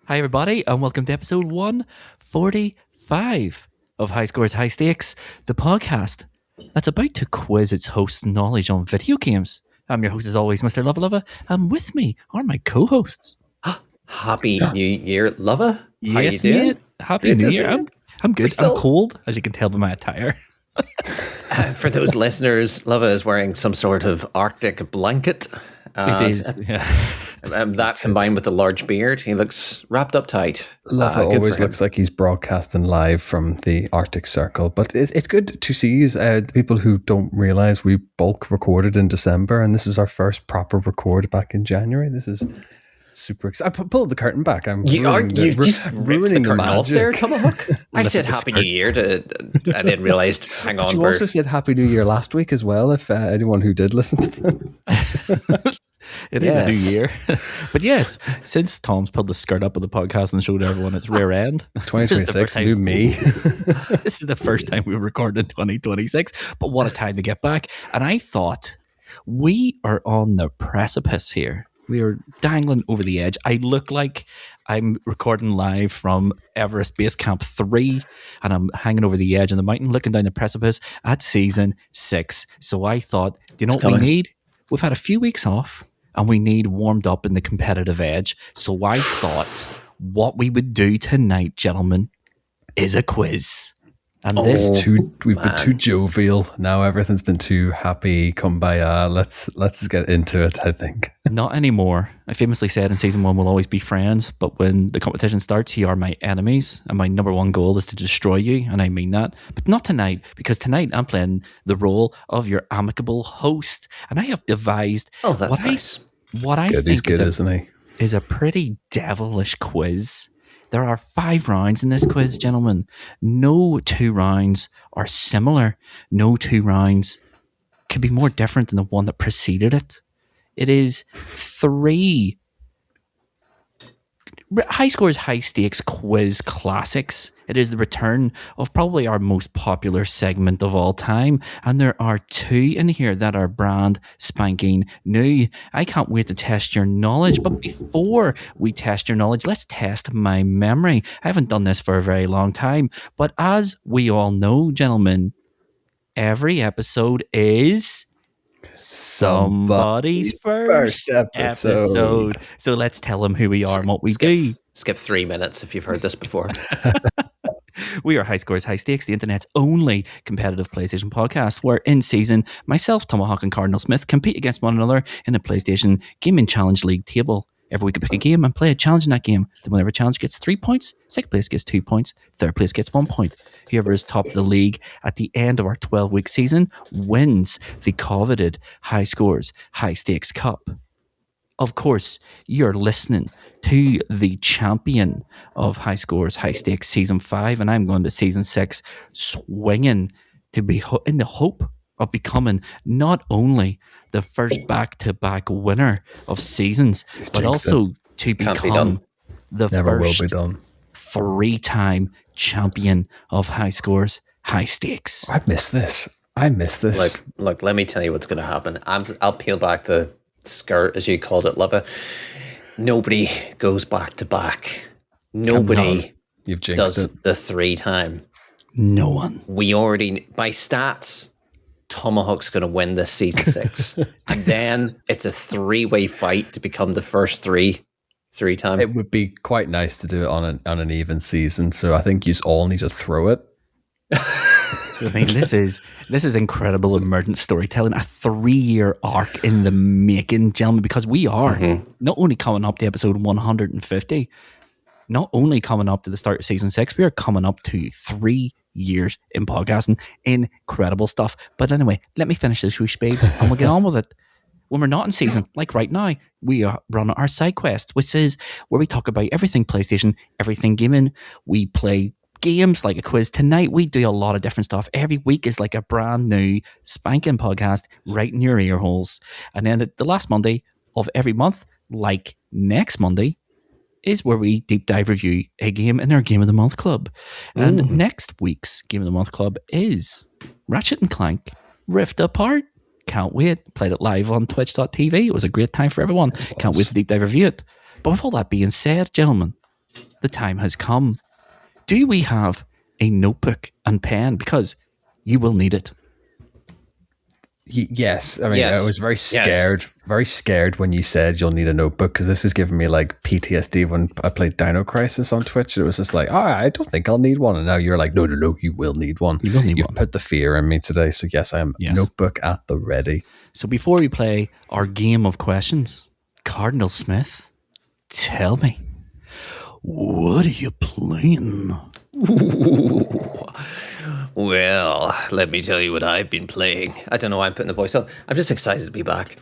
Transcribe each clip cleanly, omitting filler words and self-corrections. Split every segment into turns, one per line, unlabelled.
Hi, everybody, and welcome to episode 145 of High Scores, High Stakes, the podcast that's about to quiz its host's knowledge on video games. I'm your host, as always, Mr. Luvva Luvva, and with me are my co-hosts.
Happy New Year, Luvva. How
Yes,
you doing?
mate. Happy New Year. I'm good. I'm cold, as you can tell by my attire.
For those listeners, Luvva is wearing some sort of Arctic blanket.
It is, yeah.
That combined with the large beard, he looks wrapped up tight.
Luvva always looks like he's broadcasting live from the Arctic Circle. But it's good to see the people who don't realize we bulk recorded in December, and this is our first proper record back in January. This is super exciting. I pulled the curtain back.
You've just ripped the curtain off there, Tomahawk. I said Happy New Year I didn't realize. Hang on.
You also said Happy New Year last week as well, if anyone who did listen to them.
It is a new year. But yes, since Tom's pulled the skirt up of the podcast and showed everyone its rear end.
2026, new me.
This is the first time we recorded in 2026. But what a time to get back. And I thought we are on the precipice here. We are dangling over the edge. I look like I'm recording live from Everest Base Camp 3, and I'm hanging over the edge of the mountain, looking down the precipice at season 6. So I thought, do you know what we need? We've had a few weeks off, and we need warmed up in the competitive edge. So I thought what we would do tonight, gentlemen, is a quiz. And
we've been too jovial. Now everything's been too happy, kumbaya. Let's get into it, I think.
Not anymore. I famously said in season 1 we'll always be friends, but when the competition starts, you are my enemies, and my number one goal is to destroy you, and I mean that. But not tonight, because tonight I'm playing the role of your amicable host, and I have devised
what nice.
I think
isn't he?
Is a pretty devilish quiz. There are 5 rounds in this quiz, gentlemen. No 2 rounds are similar. No 2 rounds could be more different than the one that preceded it. It is 3 High Scores, High Stakes quiz classics. It is the return of probably our most popular segment of all time. And there are 2 in here that are brand spanking new. I can't wait to test your knowledge. But before we test your knowledge, let's test my memory. I haven't done this for a very long time. But as we all know, gentlemen, every episode is somebody's first episode. So let's tell them who we are and what we do.
Skip 3 minutes if you've heard this before.
We are High Scores, High Stakes, the internet's only competitive PlayStation podcast, where in season, myself, Tomahawk and Cardinal Smith compete against one another in a PlayStation Gaming Challenge League table. Every week we pick a game and play a challenge in that game. The winner of a challenge gets 3 points, second place gets 2 points, third place gets 1 point. Whoever is top of the league at the end of our 12-week season wins the coveted High Scores, High Stakes Cup. Of course, you're listening to the champion of High Scores, High Stakes Season 5, and I'm going to Season 6 swinging to be in the hope of becoming not only the first back-to-back winner of seasons, but also to become the first 3-time champion of High Scores, High Stakes.
I miss this.
Look, let me tell you what's going to happen. I'll peel back the skirt, as you called it, Luvva. Nobody goes back to back. Nobody does the 3-time.
No one.
We already, by stats, Tomahawk's going to win this season 6. And then it's a 3-way fight to become the first 3-time.
It would be quite nice to do it on an even season. So I think you all need to throw it.
I mean, this is incredible emergent storytelling, a 3-year arc in the making, gentlemen, because we are not only coming up to episode 150, not only coming up to the start of season 6, we are coming up to 3 years in podcasting. Incredible stuff. But anyway, let me finish this whoosh, babe, and we'll get on with it. When we're not in season, like right now, we run our side quests, which is where we talk about everything PlayStation, everything gaming. We play games like a quiz. Tonight we do a lot of different stuff. Every week is like a brand new spanking podcast right in your ear holes. And then the last Monday of every month, like next Monday, is where we deep dive review a game in our Game of the Month Club. And next week's Game of the Month Club is Ratchet and Clank Rift Apart. Can't wait. Played it live on twitch.tv. It was a great time for everyone. Can't wait to deep dive review it. But with all that being said, gentlemen, the time has come. Do we have a notebook and pen? Because you will need it.
Yes. I mean, I was very scared when you said you'll need a notebook, because this is giving me like PTSD when I played Dino Crisis on Twitch. It was just like, I don't think I'll need one. And now you're like, no, you will need one. You've put the fear in me today. So yes, I am notebook at the ready.
So before we play our game of questions, Cardinal Smith, tell me, what are you playing?
Well, let me tell you what I've been playing. I don't know why I'm putting the voice on. I'm just excited to be back.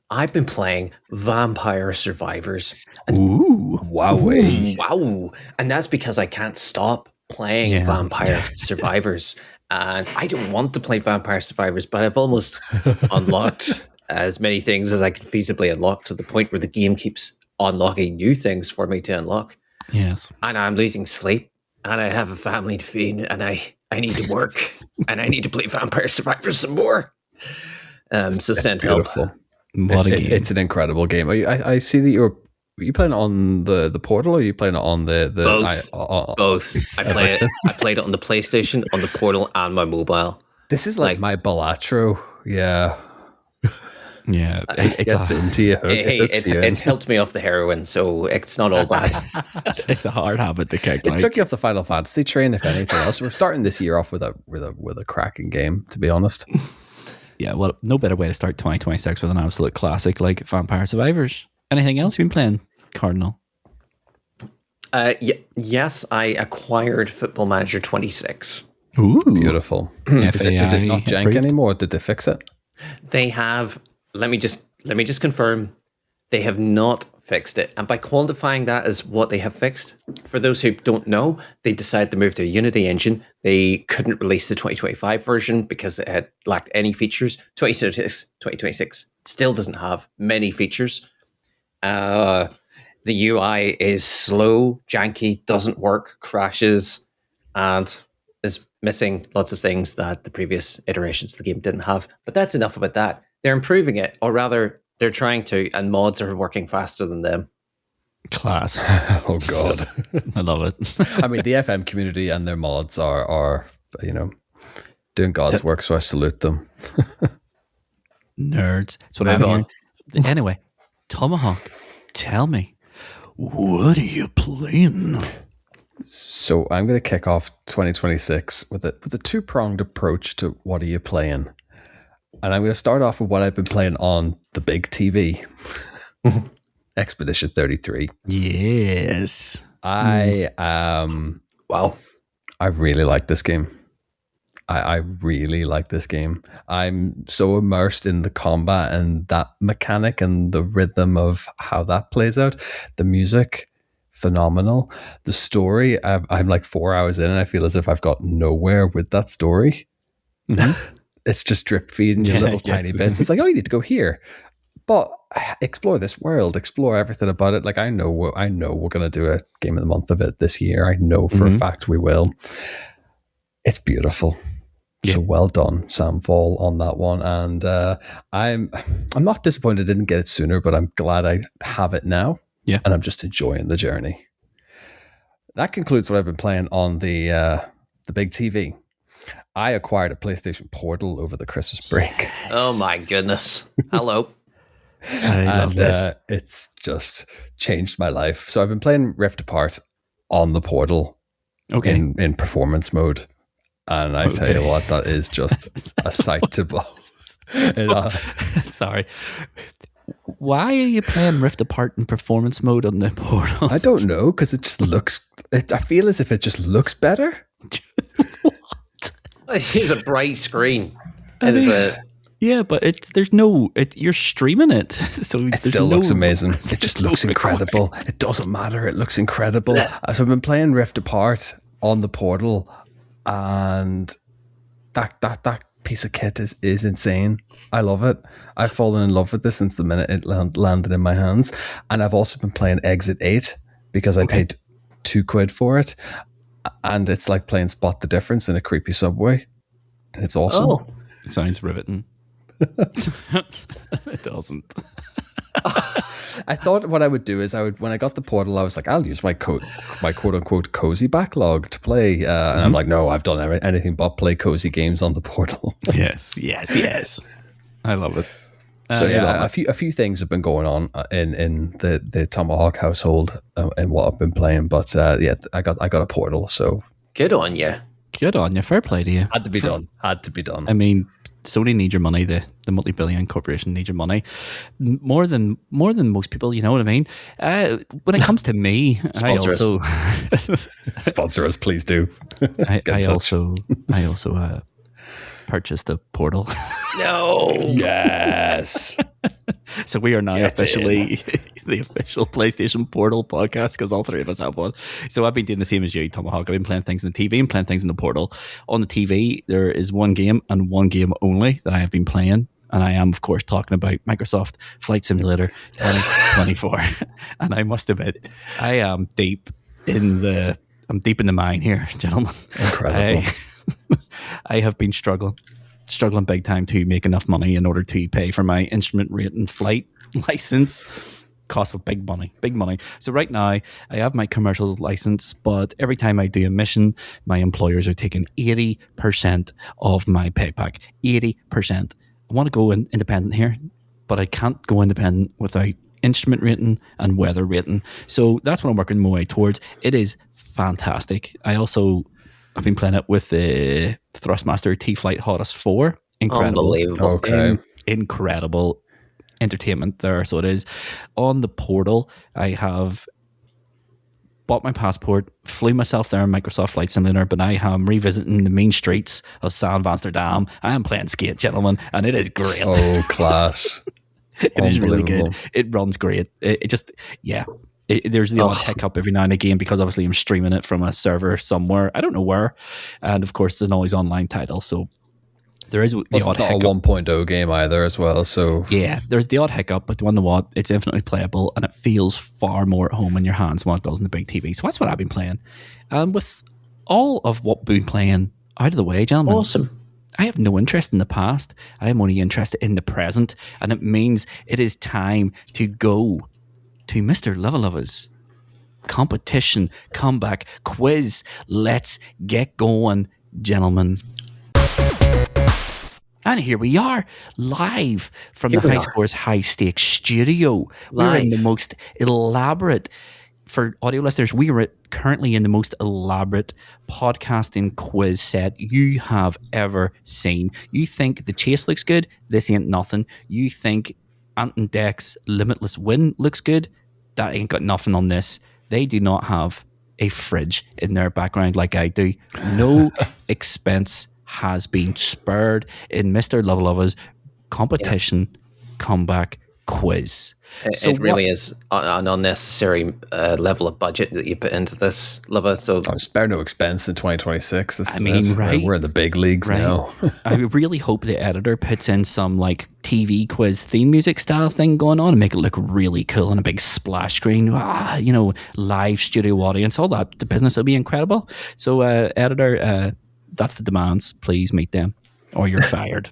I've been playing Vampire Survivors.
Ooh.
Wow. And that's because I can't stop playing Vampire Survivors. And I don't want to play Vampire Survivors, but I've almost unlocked as many things as I can feasibly unlock, to the point where the game keeps unlocking new things for me to unlock.
Yes.
And I'm losing sleep. And I have a family to feed. And I need to work, and I need to play Vampire Survivors some more. So send help.
It's an incredible game. I see that you're playing it on the Portal, or are you playing it on the
both? I played it on the PlayStation, on the Portal, and my mobile.
This is like my Balatro. Yeah.
Yeah,
it's helped me off the heroin, so it's not all bad.
It's a hard habit to kick.
It took you off the Final Fantasy train, if anything else. We're starting this year off with a cracking game, to be honest.
Yeah, well, no better way to start 2026 with an absolute classic like Vampire Survivors. Anything else you've been playing, Cardinal?
Yes, I acquired Football Manager 26.
Ooh,
beautiful. Is it not jank anymore? Did they fix it?
They have. Let me just confirm, they have not fixed it. And by qualifying that as what they have fixed, for those who don't know, they decided to move to a Unity engine. They couldn't release the 2025 version because it had lacked any features. 2026 still doesn't have many features. The UI is slow, janky, doesn't work, crashes, and is missing lots of things that the previous iterations of the game didn't have. But that's enough about that. They're improving it, or rather, they're trying to, and mods are working faster than them.
Class.
Oh, God.
I love it.
I mean, the FM community and their mods are doing God's work, so I salute them.
Nerds. That's what I'm hearing. Anyway, Tomahawk, tell me, what are you playing?
So I'm going to kick off 2026 with a two-pronged approach to what are you playing. And I'm going to start off with what I've been playing on the big TV. Expedition 33.
Yes.
I really like this game. I really like this game. I'm so immersed in the combat and that mechanic and the rhythm of how that plays out. The music, phenomenal. The story, I'm like 4 hours in and I feel as if I've got nowhere with that story. Mm-hmm. It's just drip feeding you little tiny bits. It's like, oh, you need to go here. But explore this world, explore everything about it. Like I know we're going to do a game of the month of it this year. I know for a fact we will. It's beautiful. Yeah. So well done, Sam Fall, on that one. And I'm not disappointed I didn't get it sooner, but I'm glad I have it now.
Yeah,
and I'm just enjoying the journey. That concludes what I've been playing on the big TV. I acquired a PlayStation Portal over the Christmas break.
Oh my goodness! Hello.
I love this.
It's just changed my life. So I've been playing Rift Apart on the Portal, in performance mode, and I tell you what, that is just a sight to behold.
Sorry. Why are you playing Rift Apart in performance mode on the Portal?
I don't know, because it just looks. I feel as if it just looks better.
It's a bright screen.
Yeah, but you're streaming it, so
it still looks amazing. It just looks incredible. It doesn't matter. It looks incredible. So I've been playing Rift Apart on the Portal, and that piece of kit is insane. I love it. I've fallen in love with this since the minute it landed in my hands, and I've also been playing Exit 8 because I paid £2 for it. And it's like playing Spot the Difference in a creepy subway. And it's awesome.
Oh, sounds riveting. It doesn't.
I thought what I would do is when I got the Portal, I was like, I'll use my quote unquote cozy backlog to play. And I'm like, no, I've done anything but play cozy games on the Portal.
Yes. I love it.
So a few things have been going on in the Tomahawk household and what I've been playing, but I got a Portal. So
good on you.
Fair play to you.
Had to be done.
I mean, Sony need your money. The multi-billion corporation need your money more than most people. You know what I mean? When it comes to me,
sponsor
us.
Sponsor us, please do.
I also purchased a Portal.
No.
Yes.
So we are now officially the official PlayStation Portal podcast because all three of us have one. So I've been doing the same as you, Tomahawk. I've been playing things on the TV and playing things in the Portal. On the TV, there is one game and one game only that I have been playing. And I am, of course, talking about Microsoft Flight Simulator 2024. And I must admit, I am deep in the mine here, gentlemen.
Incredible.
I have been struggling big time to make enough money in order to pay for my instrument rating flight license. Cost of big money. So right now I have my commercial license, but every time I do a mission, my employers are taking 80% of my pay pack. 80%. I want to go independent here, but I can't go independent without instrument rating and weather rating. So that's what I'm working my way towards. It is fantastic. I've been playing it with the Thrustmaster T-Flight Hottest 4. Incredible.
Unbelievable.
Okay.
Incredible entertainment there. So it is. On the Portal, I have bought my passport, flew myself there in Microsoft Flight Simulator, but I am revisiting the main streets of San Amsterdam. I am playing skate, gentlemen, and it is great.
Oh, class.
It is really good. It runs great. It just, yeah. There's the odd hiccup every now and again because obviously I'm streaming it from a server somewhere. I don't know where. And of course, it's an always online title. So there is the odd hiccup. It's
not a 1.0 game either as well. So
yeah, there's the odd hiccup, but you know what? It's infinitely playable and it feels far more at home in your hands than what it does in the big TV. So that's what I've been playing. And with all of what we've been playing out of the way, gentlemen.
Awesome.
I have no interest in the past. I am only interested in the present. And it means it is time to go to Mr. Luvva Luvva's competition comeback quiz. Let's get going, gentlemen. And here we are, live from the High Scores High Stakes studio. We're in the most elaborate, for audio listeners, we are currently in the most elaborate podcasting quiz set you have ever seen. You think the chase looks good? This ain't nothing. You think Ant and Dec's Limitless Win looks good? That ain't got nothing on this. They do not have a fridge in their background like I do. No expense has been spared in Mr. Luvva Luvva's competition comeback quiz.
It really is an unnecessary level of budget that you put into this, Luvva. So
spare no expense in 2026.
Right?
We're in the big leagues now.
I really hope the editor puts in some like TV quiz theme music style thing going on and make it look really cool on a big splash screen. Live studio audience, all that. The business will be incredible. So, editor, that's the demands. Please meet them, or you're fired.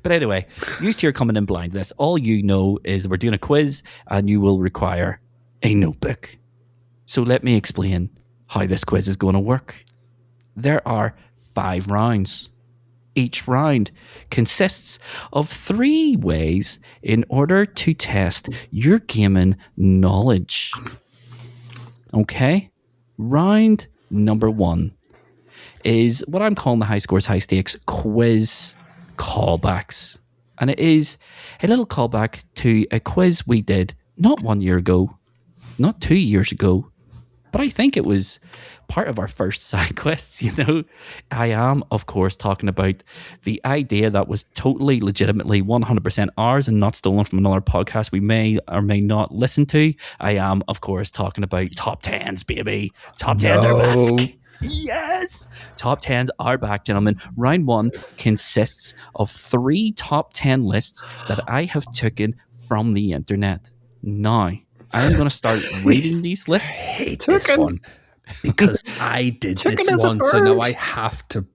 But anyway, used to your coming in blind this. All you know is that we're doing a quiz and you will require a notebook. So let me explain how this quiz is going to work. There are 5 rounds. Each round consists of 3 ways in order to test your gaming knowledge. Okay? Round number 1 is what I'm calling the High Scores High Stakes quiz callbacks, and it is a little callback to a quiz we did not 1 year ago, not 2 years ago, but I think it was part of our first side quests. I am of course talking about the idea that was totally legitimately 100% ours and not stolen from another podcast we may or may not listen to. I am of course talking about top 10s, baby. Top 10s are back. Yes! Top 10s are back, gentlemen. Round 1 consists of 3 top 10 lists that I have taken from the internet. Now, I'm going to start reading these lists.
I hate this one because I did this one, so now I have to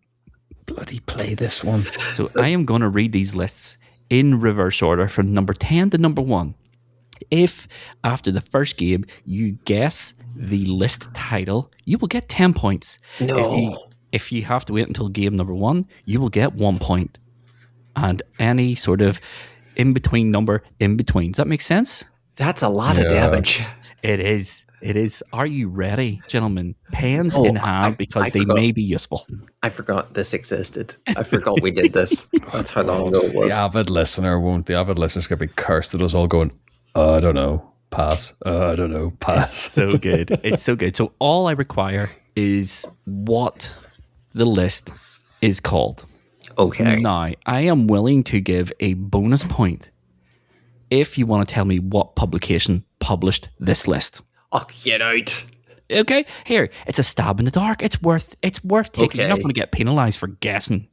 bloody play this one.
So I am going to read these lists in reverse order from number 10 to number 1. If after the first game you guess the list title, you will get 10 points.
No.
If you have to wait until game number 1, you will get 1 point. And any sort of in-between number in between. Does that make sense?
That's a lot of damage.
It is. It is. Are you ready, gentlemen? Pens in hand because they may be useful.
I forgot this existed. I forgot we did this. That's how long ago it was.
The avid listener's going to be cursed at us all going, I don't know, pass. I don't know, pass.
So good. It's so good. So all I require is what the list is called.
Okay.
Now, I am willing to give a bonus point if you want to tell me what publication published this list.
Oh, get out.
Okay, here. It's a stab in the dark. It's worth taking. Okay. You're not going to get penalized for guessing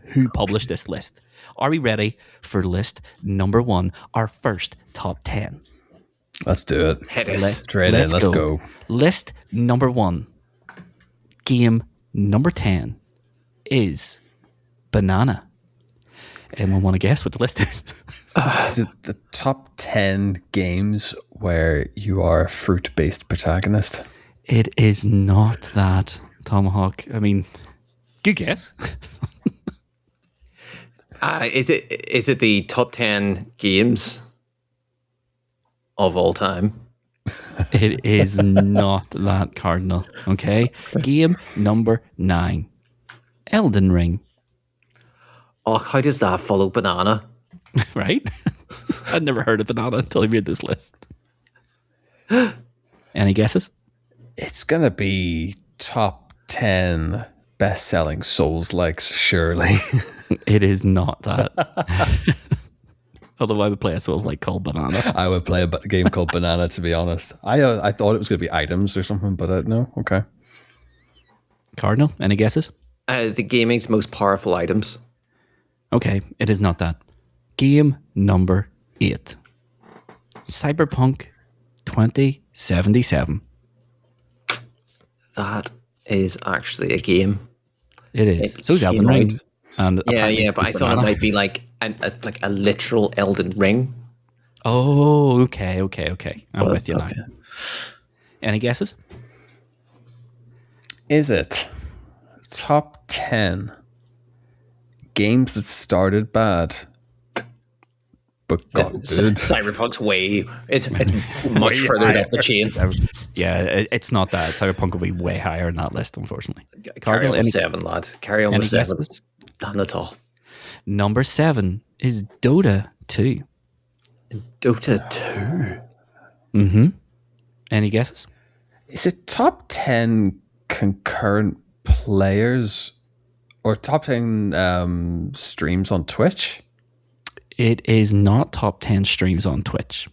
who published this list. Are we ready for list number 1, our first top 10?
Let's do it.
Hit us.
Let's go.
List number 1. Game number 10 is Banana. Anyone want to guess what the list is?
Is it the top 10 games where you are a fruit-based protagonist?
It is not that, Tomahawk. I mean, good guess.
Is it the top 10 games of all time?
It is not that, Cardinal. Okay. Game number 9. Elden Ring.
Oh, how does that follow Banana?
Right? I'd never heard of Banana until I made this list. Any guesses?
It's going to be top 10 best-selling Souls-likes, surely.
It is not that. Although I would play a Souls-like called Banana.
I would play a game called Banana, to be honest. I thought it was going to be items or something, but no. Okay.
Cardinal, any guesses?
The gaming's most powerful items.
Okay, it is not that. Game number 8. Cyberpunk 2077.
That is actually a game.
It is. So is Elden Ring. And
yeah, but I thought it might be like a literal Elden Ring.
Oh, okay. I'm with you now. Any guesses?
Is it top 10 games that started bad but got good?
Cyberpunk's it's much further up the chain.
Yeah, it's not that. Cyberpunk will be way higher on that list, unfortunately.
Carry on with 7, lad. Carry on with 7.
Guesses?
None at all.
Number 7 is Dota 2.
Dota 2?
Mm-hmm. Any guesses?
Is it top 10 concurrent players or top 10 streams on Twitch?
It is not top 10 streams on Twitch.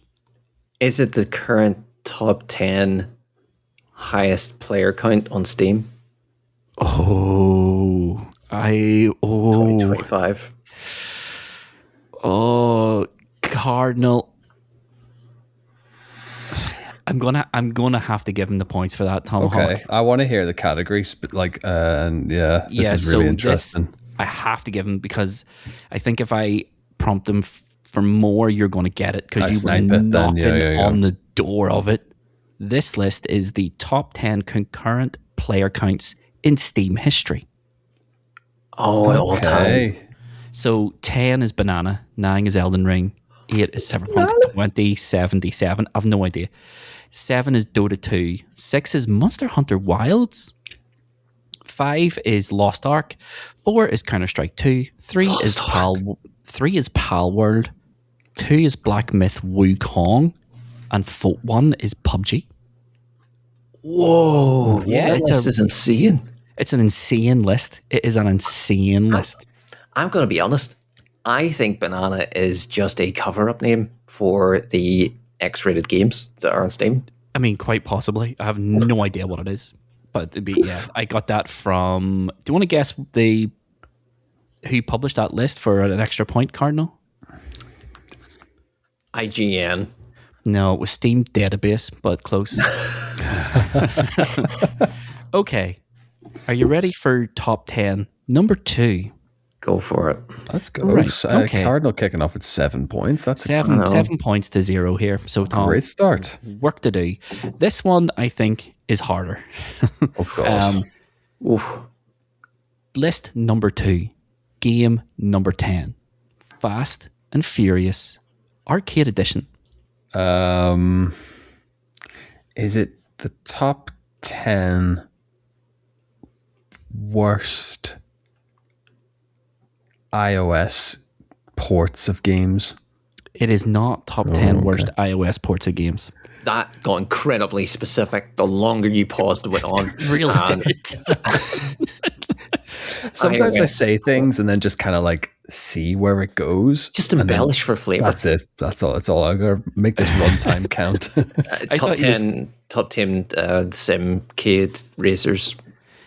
Is it the current top 10 highest player count on Steam? 2025.
Oh, Cardinal. I'm gonna have to give him the points for that, Tomahawk.
Okay, I want to hear the categories, but this is really interesting.
I have to give him because I think if I prompt him for more, you're going to get it because you were knocking on the door of it. This list is the top 10 concurrent player counts in Steam history.
Oh, all time.
So 10 is Banana, 9 is Elden Ring, 8 is Cyberpunk 2077. I've no idea. 7 is Dota 2. 6 is Monster Hunter Wilds. 5 is Lost Ark. 4 is Counter-Strike 2. 3 is Pal World. 2 is Black Myth Wukong. And 1 is PUBG.
Whoa.
Yeah,
this is insane.
It's an insane list. It is an insane list.
I'm going to be honest. I think Banana is just a cover-up name for the X-rated games that are on Steam.
I mean, quite possibly. I have no idea what it is. But I got that from... Do you want to guess who published that list for an extra point, Cardinal?
IGN.
No, it was Steam Database, but close. Okay. Are you ready for top 10 number 2.
Go for it.
Let's go.
Right, okay.
Cardinal kicking off with 7 points. That's
7 points to 0 here. So Tom,
great start.
Work to do. This one I think is harder.
Oh God.
List number 2. Game number 10. Fast and Furious Arcade Edition.
Is it the top 10 worst iOS ports of games?
It is not top 10 worst iOS ports of games.
That got incredibly specific the longer you paused and went on.
Really did.
Sometimes I say things and then just kind of like see where it goes.
Just embellish for flavor.
That's it. That's all. I gotta make this runtime count.
Top 10 Simcade racers.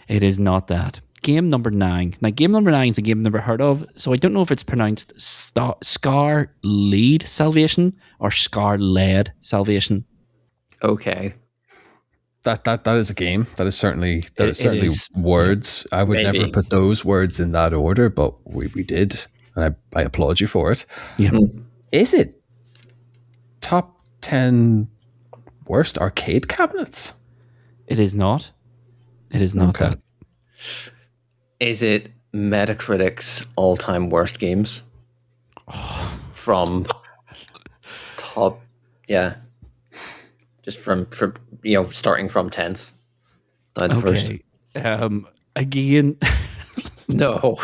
It is not that. Game number 9. Now, game number 9 is a game I've never heard of, so I don't know if it's pronounced Scar Lead Salvation or Scar Led Salvation.
Okay.
That is a game. That is certainly words. I would never put those words in that order, but we did, and I applaud you for it.
Yeah.
Is it top 10 worst arcade cabinets?
It is not. It is not that.
Is it Metacritic's all-time worst games? From top, yeah. Just from starting from 10th.
Okay. Again,
no.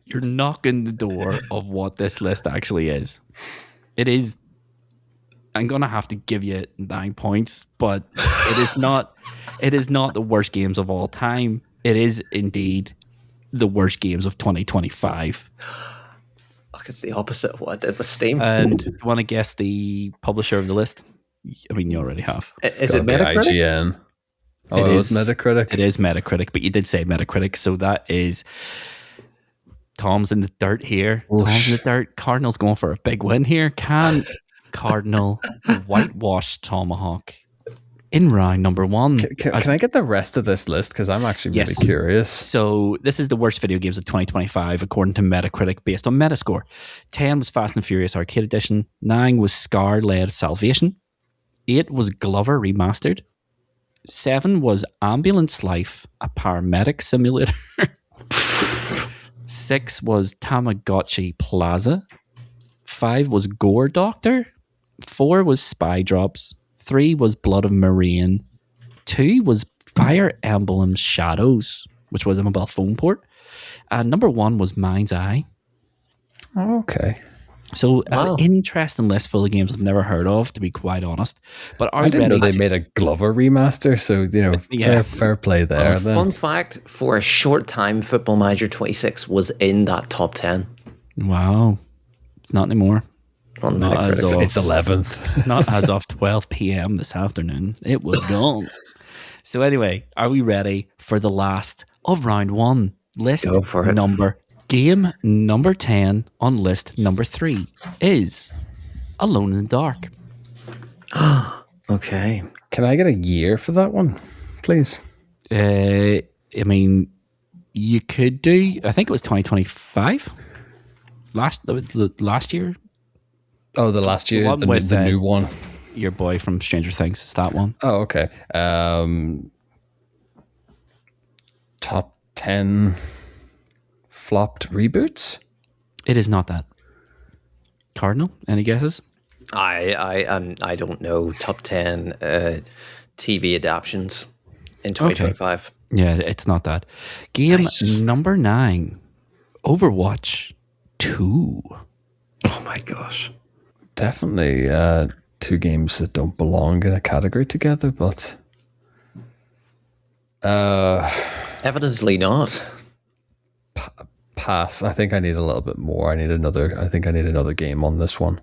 You're knocking the door of what this list actually is. It is. I'm gonna have to give you 9 points, but it is not. It is not the worst games of all time. It is indeed the worst games of 2025.
Look, it's the opposite of what I did with Steam.
And do you want to guess the publisher of the list? I mean, you already have.
Is it Metacritic?
IGN. Oh, it was Metacritic.
It is Metacritic, but you did say Metacritic, so that is Tom's in the dirt here. Tom's in the dirt. Cardinal's going for a big win here. Can Cardinal whitewash Tomahawk in round number 1?
Can I get the rest of this list? Because I'm actually really curious.
So this is the worst video games of 2025 according to Metacritic based on Metascore. 10 was Fast and Furious Arcade Edition. 9 was Scar Led Salvation. 8 was Glover Remastered. 7 was Ambulance Life, a paramedic simulator. 6 was Tamagotchi Plaza. 5 was Gore Doctor. 4 was Spy Drops. 3 was Blood of Marine. 2 was Fire Emblem Shadows, which was a mobile phone port. And number 1 was Mind's Eye.
Oh, okay.
So an interesting list full of games I've never heard of, to be quite honest. But
I didn't know they made a Glover remaster, so fair play there.
Fun fact: for a short time, Football Manager 26 was in that top 10.
Wow, it's not anymore.
Not as of, it's 11th.
Not as of 12 p.m. this afternoon. It was gone. So anyway, are we ready for the last of round 1? List number. Game number 10 on list number 3 is Alone in the Dark.
Okay.
Can I get a year for that one, please?
I mean, you could do, I think it was 2025. Last year.
Oh, the last year, the new one.
Your boy from Stranger Things, is that one?
Oh, okay. Top 10 flopped reboots?
It is not that. Cardinal, any guesses?
I don't know. Top 10 TV adaptions in 2025.
Okay. Yeah, it's not that. Game number 9, Overwatch 2.
Oh my gosh.
Definitely 2 games that don't belong in a category together, but
evidently not.
Pass. I think I need a little bit more. I need another game on this one.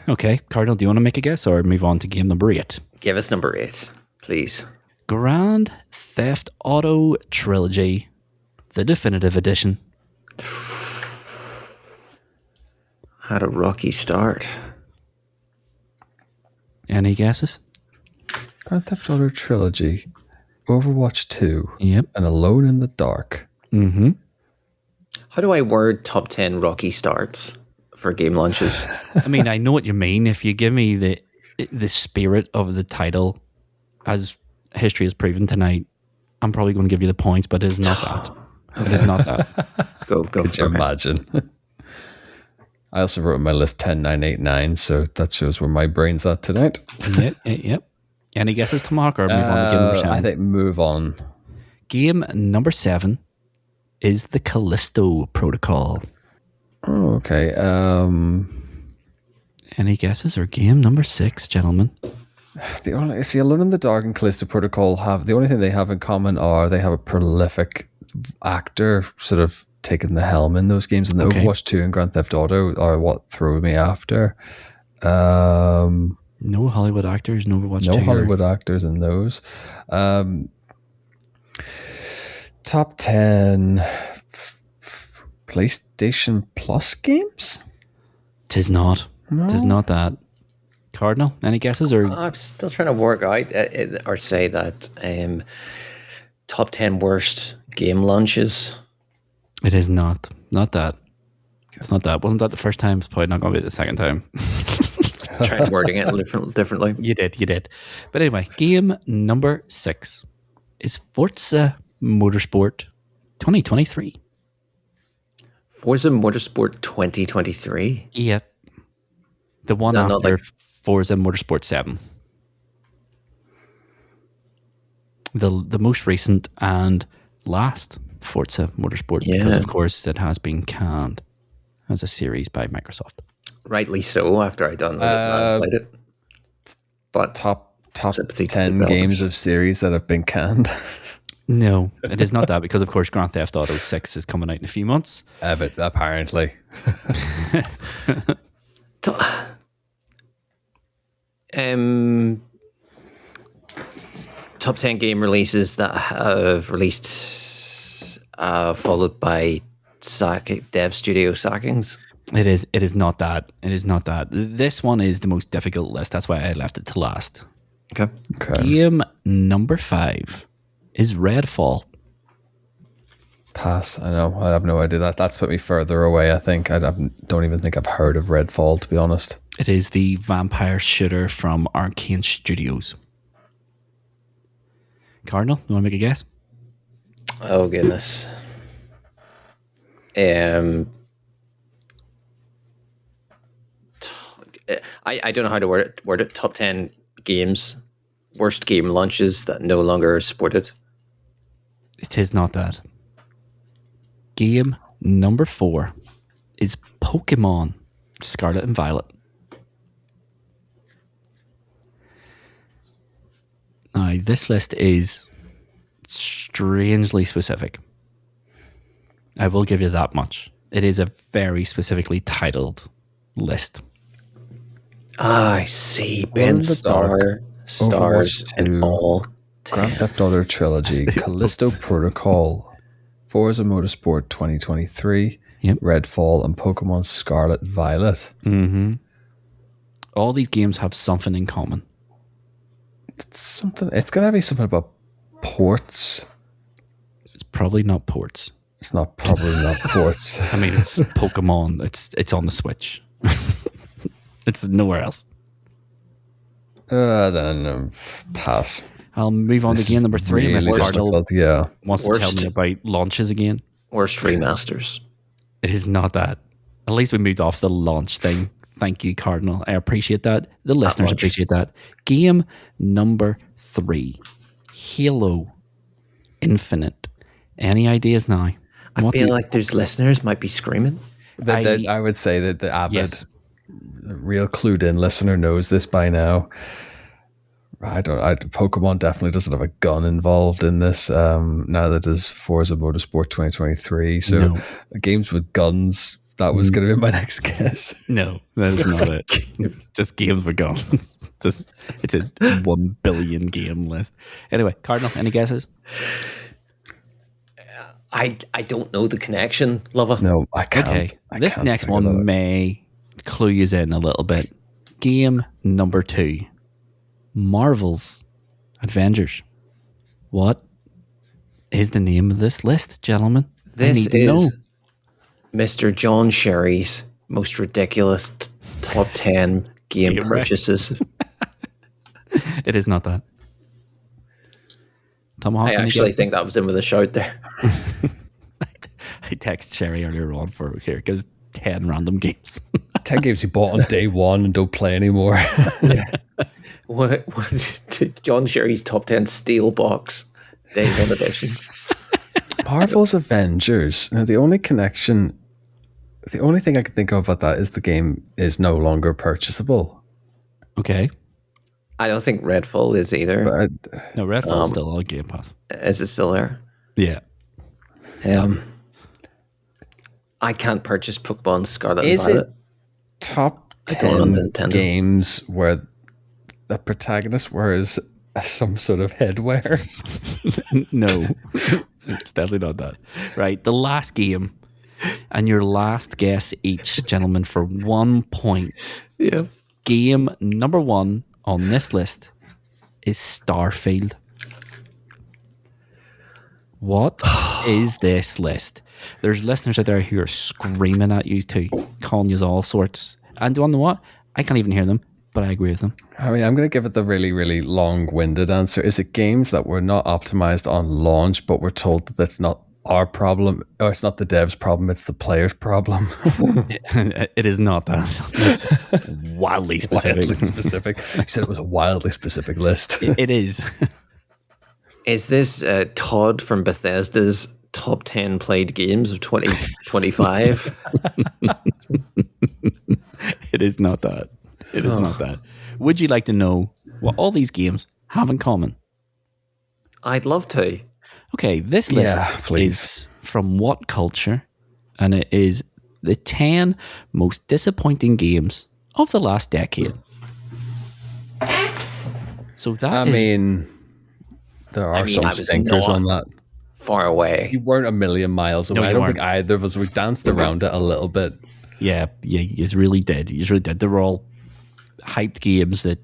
Okay, Cardinal, do you want to make a guess or move on to game number 8?
Give us number 8, please.
Grand Theft Auto Trilogy, the definitive edition.
Had a rocky start.
Any guesses?
Grand Theft Auto Trilogy, Overwatch 2,
yep,
and Alone in the Dark.
Mm-hmm.
How do I word top 10 rocky starts for game launches?
I mean, I know what you mean. If you give me the spirit of the title, as history has proven tonight, I'm probably going to give you the points, but it is not that. It is not that.
Go.
Could you imagine? I also wrote on my list 10, 9, 8, 9, so that shows where my brain's at tonight.
Yep. Any guesses, Tomahawk, or move on to game number 7?
I think move on.
Game number 7 is the Callisto Protocol.
Oh, okay.
Any guesses, or game number 6, gentlemen?
Alone in the Dark and Callisto Protocol the only thing they have in common are they have a prolific actor sort of taking the helm in those games, and the Overwatch 2 and Grand Theft Auto are what throw me after.
No Hollywood actors in Overwatch 2.
No Hollywood actors in those. Top 10 PlayStation Plus games?
Tis not.
No.
Tis not that. Cardinal, any guesses? Or
I'm still trying to work out or say that top 10 worst game launches.
It is not. Not that. It's not that. Wasn't that the first time? It's probably not going to be the second time.
Try wording it differently.
You did. But anyway, game number 6 is Forza Motorsport 2023.
Forza Motorsport 2023?
Yep. The one after Forza Motorsport 7. The most recent and last Forza Motorsport, because of course it has been canned as a series by Microsoft.
Rightly so, after I downloaded and played it. But
top 10 games of series that have been canned.
No, it is not that, because of course Grand Theft Auto 6 is coming out in a few months.
But apparently.
Top 10 game releases that have released followed by dev studio sackings.
It is not that. It is not that. This one is the most difficult list. That's why I left it to last.
Okay.
Game number 5 is Redfall.
Pass. I know. I have no idea. That's put me further away, I think. I don't even think I've heard of Redfall, to be honest.
It is the vampire shooter from Arcane Studios. Cardinal, you want to make a guess?
Oh, goodness. I don't know how to word it. Top 10 games, worst game launches that no longer are supported.
It is not that. Game number 4 is Pokemon Scarlet and Violet. Now, this list is strangely specific. I will give you that much. It is a very specifically titled list.
I see. Ben stars and all.
Grand Theft Auto Trilogy, Callisto Protocol, Forza Motorsport 2023, Redfall, and Pokemon Scarlet Violet.
Mm-hmm. All these games have something in common.
It's going to be something about ports.
It's probably not ports.
It's probably not ports.
I mean, it's Pokemon. It's on the Switch. It's nowhere else.
Then pass.
I'll move on to game number 3.
Really
Mr. Cardinal wants to tell me about launches again.
Worst remasters.
It is not that. At least we moved off the launch thing. Thank you, Cardinal. I appreciate that. The listeners appreciate that. Game number 3. Halo Infinite. Any ideas now?
I feel like there's listeners might be screaming.
I would say that the avid, real clued in listener knows this by now. Pokemon definitely doesn't have a gun involved in this. Now that there's Forza Motorsport 2023. So games with guns, that was going to be my next guess.
No, that is not it. Just games with guns. It's a 1 billion game list. Anyway, Cardinal, any guesses?
I don't know the connection, Luvva.
No, I can't.
Okay, this next one may clue you in a little bit. Game number 2. Marvel's Avengers. What is the name of this list, gentlemen?
This is Mr. John Sherry's most ridiculous top 10 game purchases.
It is not that. Tomahawk,
I actually think that was in with a shout there.
I texted Sherry earlier on for here because 10 random games.
10 games you bought on day one and don't play anymore.
Yeah. What John Sherry's top 10 steel box day one editions.
Marvel's Avengers. Now, the only thing I can think of about that is the game is no longer purchasable.
Okay.
I don't think Redfall is either.
No, Redfall's still on Game Pass.
Is it still there?
Yeah.
I can't purchase Pokemon Scarlet
is
and Violet.
It top 10 games where the protagonist wears some sort of headwear?
No, it's definitely not that. Right, the last game and your last guess each, gentlemen, for 1 point.
Yeah.
Game number 1 on this list is Starfield. What is this list? There's listeners out there who are screaming at you too, calling you all sorts. And do you know what? I can't even hear them, but I agree with them.
I mean, I'm going to give it the really, really long-winded answer. Is it games that were not optimized on launch, but we're told that that's not our problem, or it's not the dev's problem, it's the player's problem?
It is not that. It's wildly specific.
You said it was a wildly specific list.
It is.
Is this Todd from Bethesda's top 10 played games of 2025?
It is not that. It is not that. Would you like to know what all these games have in common?
I'd love to.
Okay, this list is from What Culture, and it is the 10 most disappointing games of the last decade. So that
there are some stinkers on that.
Far away.
You weren't a million miles away.
No,
I don't think either of us. We danced around it a little bit.
Yeah, you really did. You really did. They were all hyped games that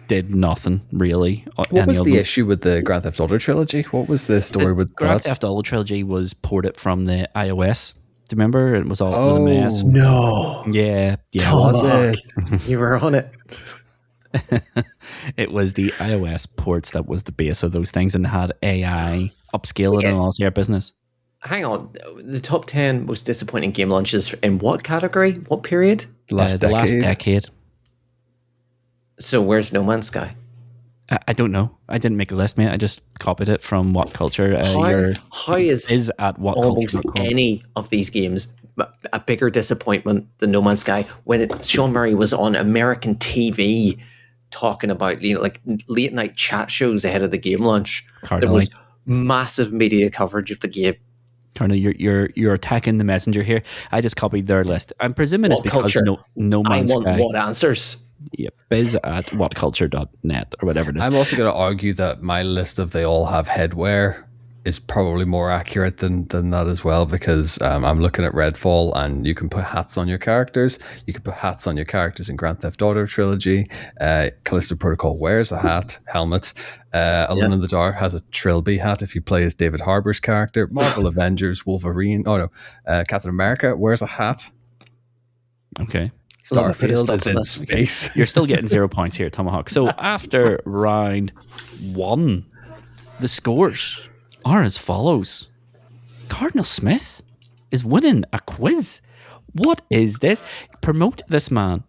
did nothing, really.
What was the issue with the Grand Theft Auto trilogy? What was the story with
Grand Theft Auto trilogy was ported from the iOS. Do you remember? It was all it was a mess.
No.
Yeah.
Tomahawk. You were on it.
It was the iOS ports that was the base of those things and had AI upscaling and all your business.
Hang on. The top 10 most disappointing game launches in what category? What period?
The last decade.
So where's No Man's Sky?
I don't know. I didn't make a list, mate. I just copied it from What Culture.
How is
at What
almost
Culture.
any of these games a bigger disappointment than No Man's Sky when Sean Murray was on American TV talking about like late night chat shows ahead of the game launch? There was massive media coverage of the game.
Cardinal, you're attacking the messenger here. I just copied their list. I'm presuming it's because no Man's Sky.
I want what answers.
Yeah, biz at whatculture.net or whatever it is.
I'm also going to argue that my list of they all have headwear is probably more accurate than that as well, because I'm looking at Redfall and you can put hats on your characters. You can put hats on your characters in Grand Theft Auto trilogy. Callisto Protocol wears a hat, helmet. Alone in the Dark has a Trilby hat if you play as David Harbour's character. Marvel Avengers, Wolverine, Captain America wears a hat.
Okay.
Starfield is in space.
You're still getting 0 points here, Tomahawk. So after round 1, the scores are as follows. Cardinal Smith is winning a quiz. What is this? Promote this man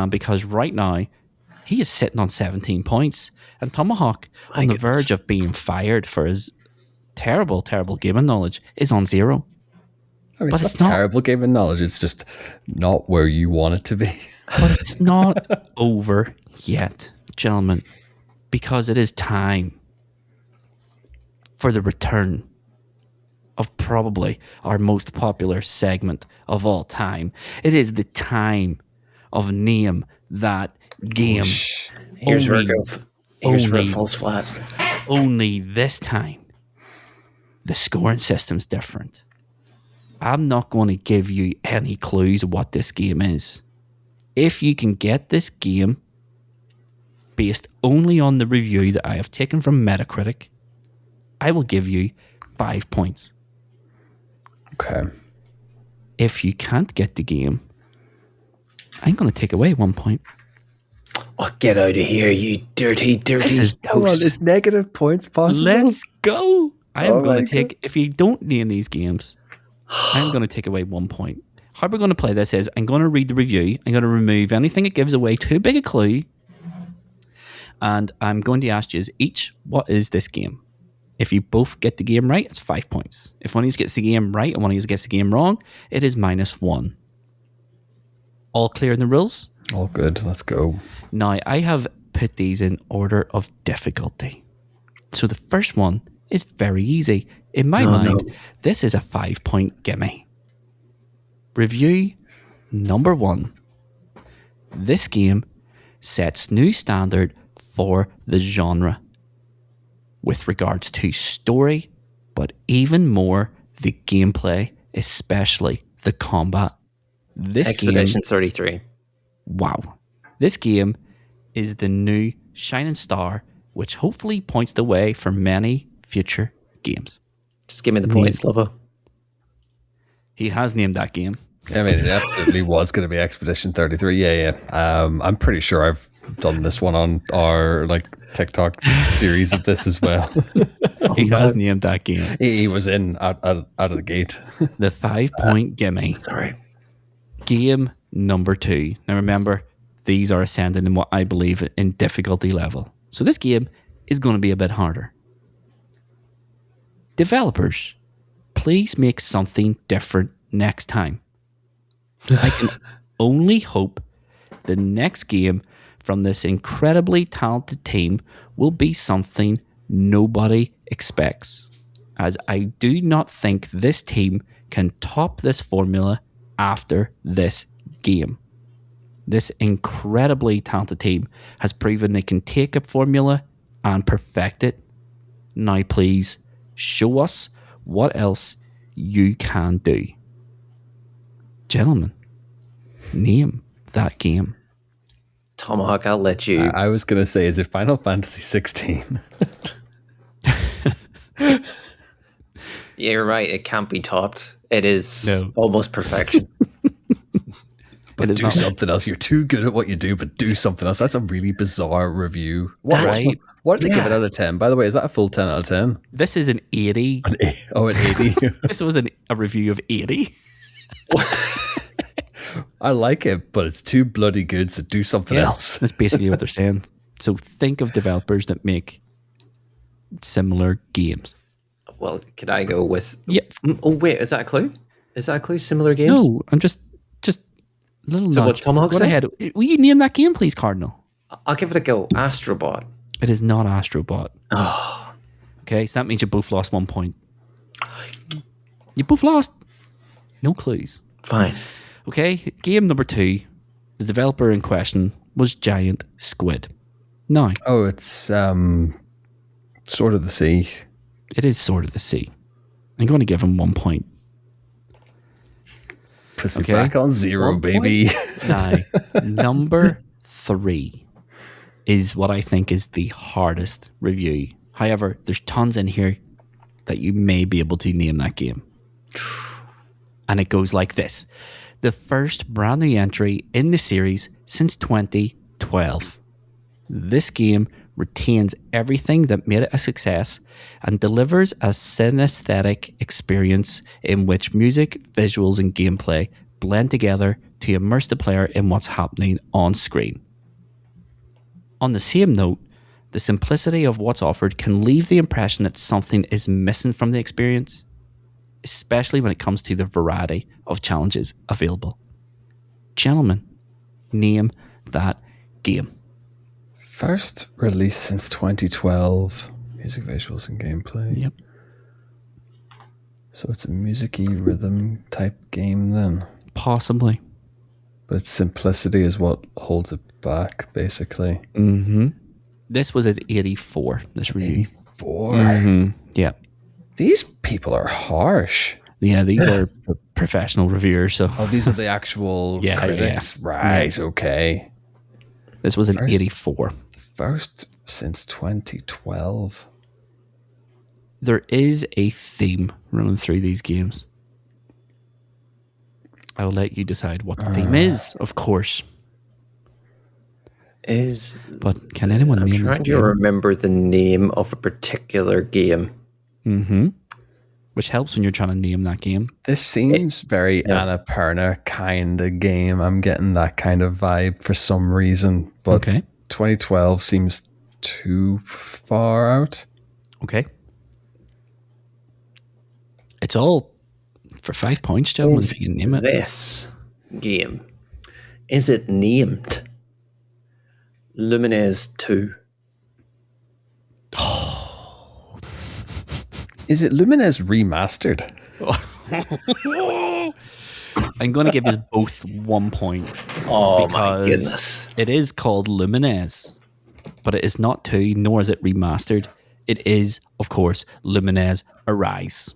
because right now he is sitting on 17 points. And Tomahawk, on the verge of being fired for his terrible, terrible gaming knowledge, is on 0.
I mean, but it's not terrible gaming knowledge. It's just not where you want it to be.
But it's not over yet, gentlemen, because it is time for the return of probably our most popular segment of all time. It is the time of Name That Game.
Here's where it falls flat.
Only this time, the scoring system's different. I'm not going to give you any clues of what this game is. If you can get this game based only on the review that I have taken from if you can't get the game, I'm going to take away 1 point.
Oh, get out of here, you dirty
Come on, it's negative points possible.
Let's go. I am going to take, if you don't name these games, I'm going to take away 1 point. How we're going to play this is I'm going to read the review. I'm going to remove anything that gives away too big a clue. And I'm going to ask you each, what is this game? If you both get the game right, it's 5 points. If one of you gets the game right and one of you gets the game wrong, it is -1. All clear in the rules?
All good. Let's go.
Now, I have put these in order of difficulty. So the first one is very easy. In my mind, this is a 5-point gimme. Review number 1. This game sets new standard for the genre with regards to story, but even more the gameplay, especially the combat. This
Expedition
game,
33.
Wow. This game is the new shining star, which hopefully points the way for many future games.
Just give me the points, Luvva.
He has named that game.
I mean, it absolutely was going to be Expedition 33. Yeah. I'm pretty sure I've done this one on our TikTok series of this as well.
He has named that game.
He was in out of the gate.
The 5-point gimme.
Sorry.
Game number 2. Now remember, these are ascending in what I believe in difficulty level. So this game is going to be a bit harder. Developers, please make something different next time. I can only hope the next game from this incredibly talented team will be something nobody expects, as I do not think this team can top this formula after this game. This incredibly talented team has proven they can take a formula and perfect it. Now please show us what else you can do. Gentlemen, name that game.
Tomahawk, I'll let you.
I was going to say, is it Final Fantasy 16?
Yeah, you're right. It can't be topped. It is almost perfection.
But do something else. You're too good at what you do, but do something else. That's a really bizarre review. What did they give it out of 10? By the way, is that a full 10 out of 10?
This is an 80.
An 80.
This was a review of 80.
I like it, but it's too bloody good, so do something else.
That's basically what they're saying. So think of developers that make similar games.
Well, could I go with...
Yeah.
Oh, wait, is that a clue? Is that a clue? Similar games?
No, I'm just a little nudge.
So what Tomahawk said?
Ahead. Will you name that game, please, Cardinal?
I'll give it a go. Astrobot.
It is not Astrobot.
Oh.
Okay, so that means you both lost 1 point. You both lost. No clues.
Fine.
Okay, game number 2. The developer in question was Giant Squid. Now.
Oh, it's Sword of the Sea.
It is Sword of the Sea. I'm going to give him 1 point.
Puts me back on 0, baby.
Now, number 3 is what I think is the hardest review. However, there's tons in here that you may be able to name that game. And it goes like this. The first brand new entry in the series since 2012. This game retains everything that made it a success and delivers a synesthetic experience in which music, visuals, and gameplay blend together to immerse the player in what's happening on screen. On the same note, the simplicity of what's offered can leave the impression that something is missing from the experience, especially when it comes to the variety of challenges available. Gentlemen, name that game.
First release since 2012. Music, visuals, and gameplay.
Yep.
So it's a music-y rhythm type game then?
Possibly.
But its simplicity is what holds it back, basically.
Mm-hmm. This was at 84, this review.
84?
Mm-hmm. Yeah.
These people are harsh.
Yeah, these are professional reviewers. So.
Oh, these are the actual critics? Yeah. Right, okay.
This was an 84.
First since 2012.
There is a theme running through these games. I'll let you decide what the theme is, of course. But can anyone name this game?
I'm trying to remember the name of a particular game.
Mm-hmm. Which helps when you're trying to name that game.
This seems very Annapurna kind of game. I'm getting that kind of vibe for some reason. But 2012 seems too far out.
Okay. It's all for 5 points, gentlemen. If you can name it.
This game, is it named Lumines 2?
Is it Lumines Remastered?
I'm going to give you both 1 point.
Oh my goodness.
It is called Lumines, but it is not 2, nor is it remastered. It is, of course, Lumines Arise.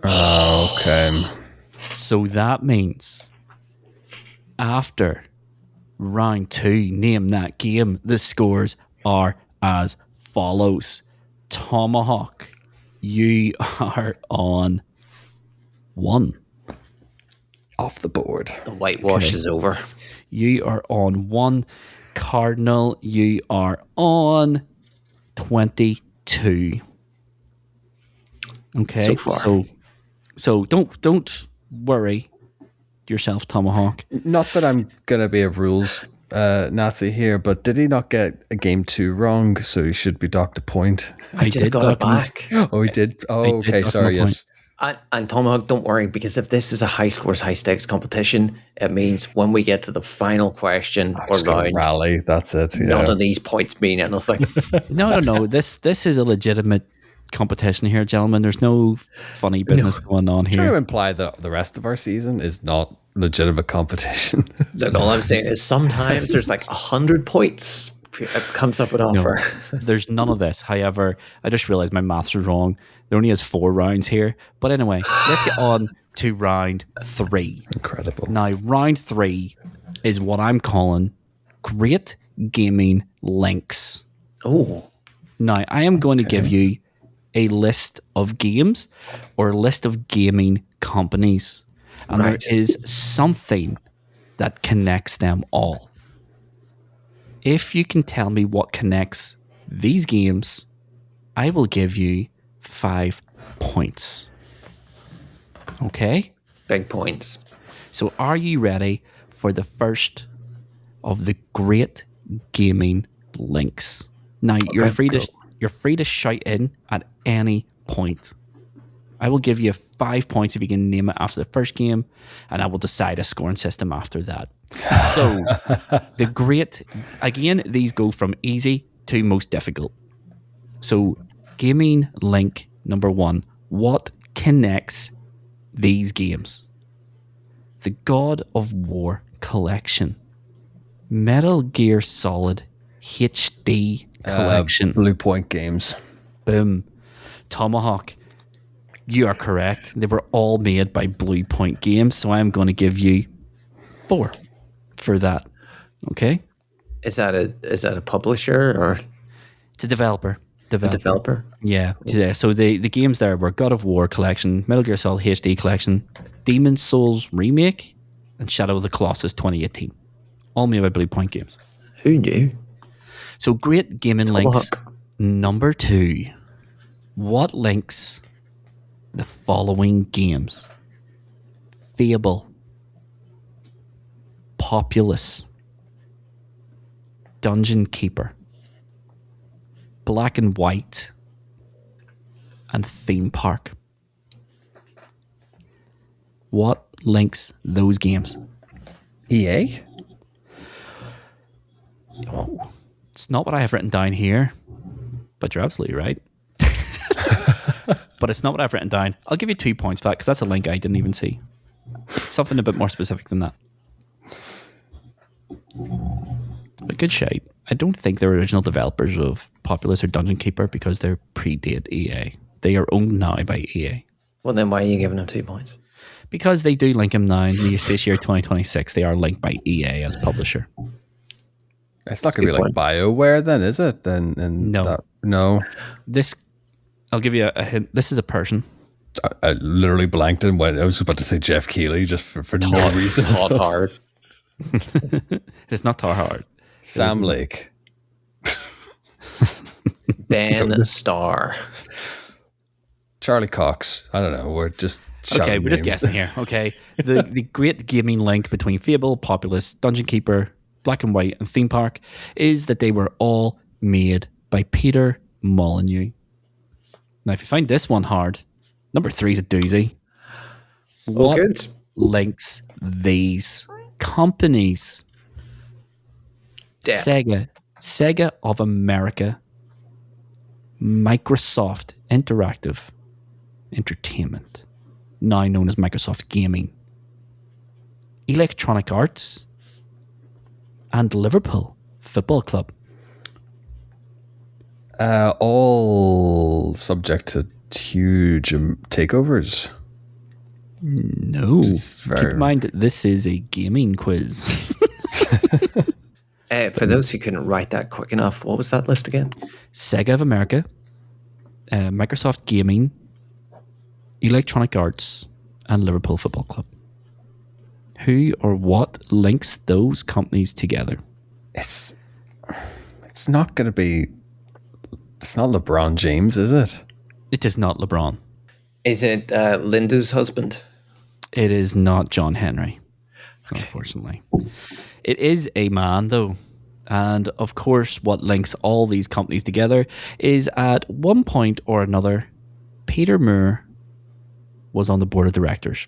Okay.
So that means after round 2, name that game, the scores are as follows. Tomahawk, you are on 1.
Off the board.
The whitewash is over.
You are on 1. Cardinal, you are on 22. Okay.
So far.
So don't worry yourself, Tomahawk.
Not that I'm gonna be a rules Nazi here, but did he not get a game 2 wrong? So he should be docked a point.
I just got it back.
Oh, he did. Oh, okay. Sorry. Yes.
And Tomahawk, don't worry, because if this is a high scores, high stakes competition, it means when we get to the final question or round,
rally, that's it. Yeah.
None of these points mean anything.
No. This is a legitimate competition here, gentlemen. There's no funny business going on here.
Trying to imply that the rest of our season is not legitimate competition.
Look, all I'm saying is sometimes there's like 100 points. It comes up with offer.
No, there's none of this. However, I just realized my maths are wrong. There only has 4 rounds here. But anyway, let's get on to round 3.
Incredible.
Now, round 3 is what I'm calling Great Gaming Links.
Oh.
Now, I am going to give you a list of games or a list of gaming companies. And there is something that connects them all. If you can tell me what connects these games, I will give you 5 points. Okay?
Big points.
So are you ready for the first of the great gaming links? Now, you're free to shout in at any point. I will give you 5 points if you can name it after the first game, and I will decide a scoring system after that. So, the great, again, these go from easy to most difficult. So, gaming link number 1. What connects these games? The God of War collection, Metal Gear Solid HD collection,
Blue Point Games.
Boom. Tomahawk, you are correct. They were all made by Blue Point Games, so I'm going to give you 4 for that. Okay?
Is that a publisher or
it's a developer?
A developer?
Yeah. So the games there were God of War collection, Metal Gear Solid HD collection, Demon's Souls remake, and Shadow of the Colossus 2018. All made by Blue Point Games.
Who knew?
So great gaming links. Number 2. What links the following games? Fable, Populous, Dungeon Keeper, Black and White, and Theme Park. What links those games?
EA?
Oh, it's not what I have written down here, but you're absolutely right. But it's not what I've written down. I'll give you 2 points for that because that's a link I didn't even see. Something a bit more specific than that. But good shape. I don't think they're original developers of Populous or Dungeon Keeper because they're predate EA. They are owned now by EA.
Well, then why are you giving them 2 points?
Because they do link them now in the space year 2026. They are linked by EA as publisher.
It's not going to be like BioWare then, is it?
No.
No.
I'll give you a hint. This is a person.
I literally blanked and went. I was about to say Jeff Keighley just for no reason.
Todd Hard.
It's not Tar Hard.
Sam Lake.
Ben Starr.
Charlie Cox. I don't know. We're just
okay. We're just guessing here. Okay. The great gaming link between Fable, Populous, Dungeon Keeper, Black and White, and Theme Park is that they were all made by Peter Molyneux. Now, if you find this one hard, number 3 is a doozy. What links these companies? Sega of America, Microsoft Interactive Entertainment, now known as Microsoft Gaming, Electronic Arts, and Liverpool Football Club.
All subject to huge takeovers.
No. Keep in mind that this is a gaming quiz.
For those who couldn't write that quick enough, what was that list again?
Sega of America, Microsoft Gaming, Electronic Arts, and Liverpool Football Club. Who or what links those companies together?
It's not going to be... It's not LeBron James, is it?
It is not LeBron.
Is it Linda's husband?
It is not John Henry, unfortunately. It is a man, though. And, of course, what links all these companies together is at one point or another, Peter Moore was on the board of directors.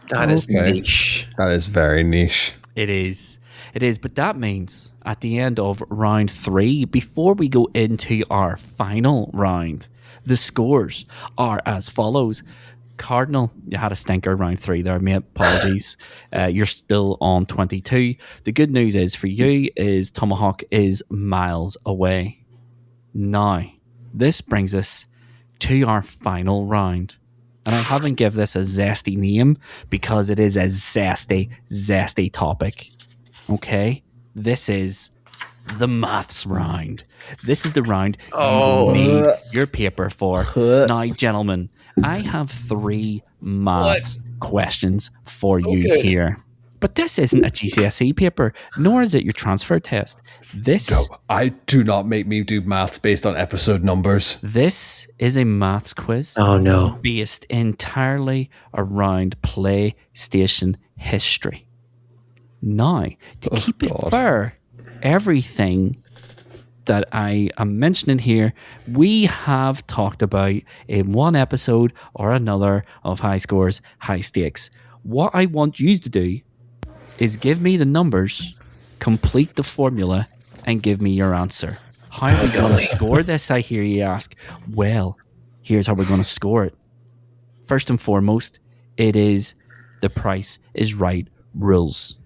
That is niche.
That is very niche.
It is. It is. But that means at the end of round 3, before we go into our final round, the scores are as follows. Cardinal, you had a stinker round 3 there, mate. Apologies. You're still on 22. The good news is for you is Tomahawk is miles away. Now, this brings us to our final round. And I haven't given this a zesty name because it is a zesty topic. Okay? This is the maths round. This is the round you need your paper for. Now, gentlemen, I have 3 maths questions for you here. But this isn't a GCSE paper, nor is it your transfer test.
Do not make me do maths based on episode numbers.
This is a maths quiz.
Oh, no.
Based entirely around PlayStation history. Now, to keep it fair, everything that I am mentioning here, we have talked about in one episode or another of High Scores, High Stakes. What I want you to do is give me the numbers, complete the formula, and give me your answer. How are we going to score this, I hear you ask? Well, here's how we're going to score it. First and foremost, it is the Price is Right rules.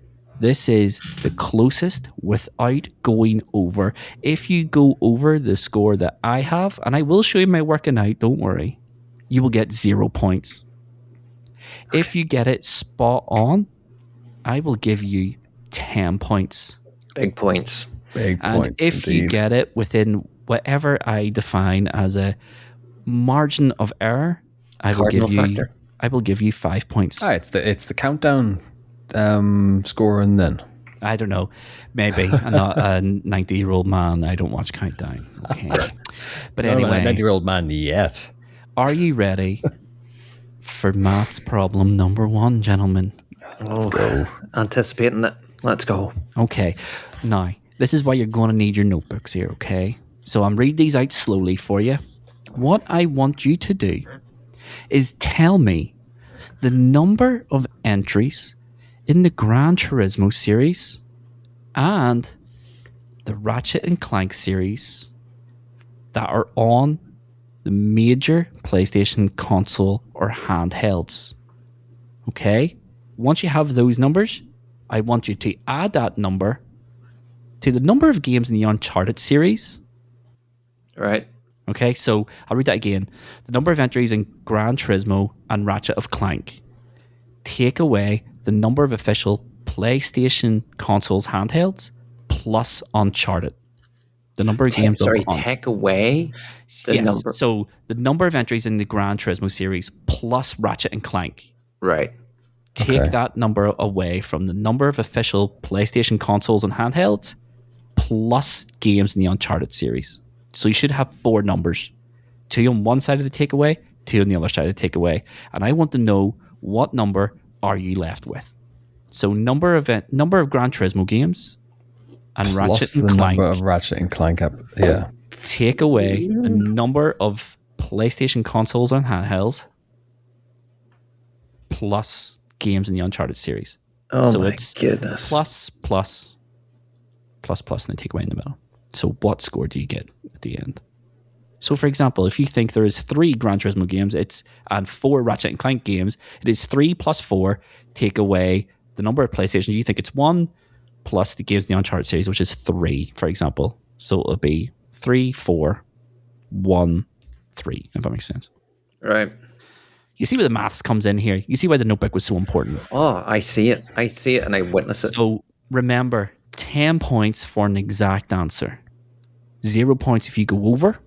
This is the closest without going over. If you go over the score that I have, and I will show you my working out, don't worry, you will get 0 points. If you get it spot on, I will give you 10 points.
Big points.
And if you get it within whatever I define as a margin of error, I will give you 5 points.
It's the countdown scoring then.
I don't know. Maybe. I'm not a 90-year-old man. I don't watch Countdown. Okay. But anyway.
90-year-old man yet.
Are you ready for maths problem number 1, gentlemen?
Let's go. Anticipating it. Let's go.
Okay. Now, this is why you're going to need your notebooks here, okay? So I'm reading these out slowly for you. What I want you to do is tell me the number of entries in the Gran Turismo series and the Ratchet and Clank series that are on the major PlayStation console or handhelds. Okay? Once you have those numbers, I want you to add that number to the number of games in the Uncharted series.
Right.
Okay, so I'll read that again. The number of entries in Gran Turismo and Ratchet of Clank. Take away the number of official PlayStation consoles handhelds plus Uncharted. The number of games.
Take away the number.
So the number of entries in the Gran Turismo series plus Ratchet and Clank.
Right.
Take that number away from the number of official PlayStation consoles and handhelds plus games in the Uncharted series. So you should have 4 numbers. 2 on one side of the takeaway, 2 on the other side of the takeaway. And I want to know, what number are you left with? So number of Gran Turismo games and
plus
Ratchet and
the
Clank.
Number of Ratchet and Clank yeah.
Take away the number of PlayStation consoles and handhelds plus games in the Uncharted series.
Oh,
so
my
it's
goodness.
Plus, and then take away in the middle. So what score do you get at the end? So, for example, if you think there is 3 Gran Turismo games and 4 Ratchet and Clank games, it is 3 plus 4, take away the number of PlayStation. You think it's 1 plus the games in the Uncharted series, which is 3, for example. So it'll be 3, 4, 1, 3, if that makes sense.
Right.
You see where the maths comes in here. You see why the notebook was so important.
Oh, I see it. And I witness it.
So remember, 10 points for an exact answer. 0 points if you go over.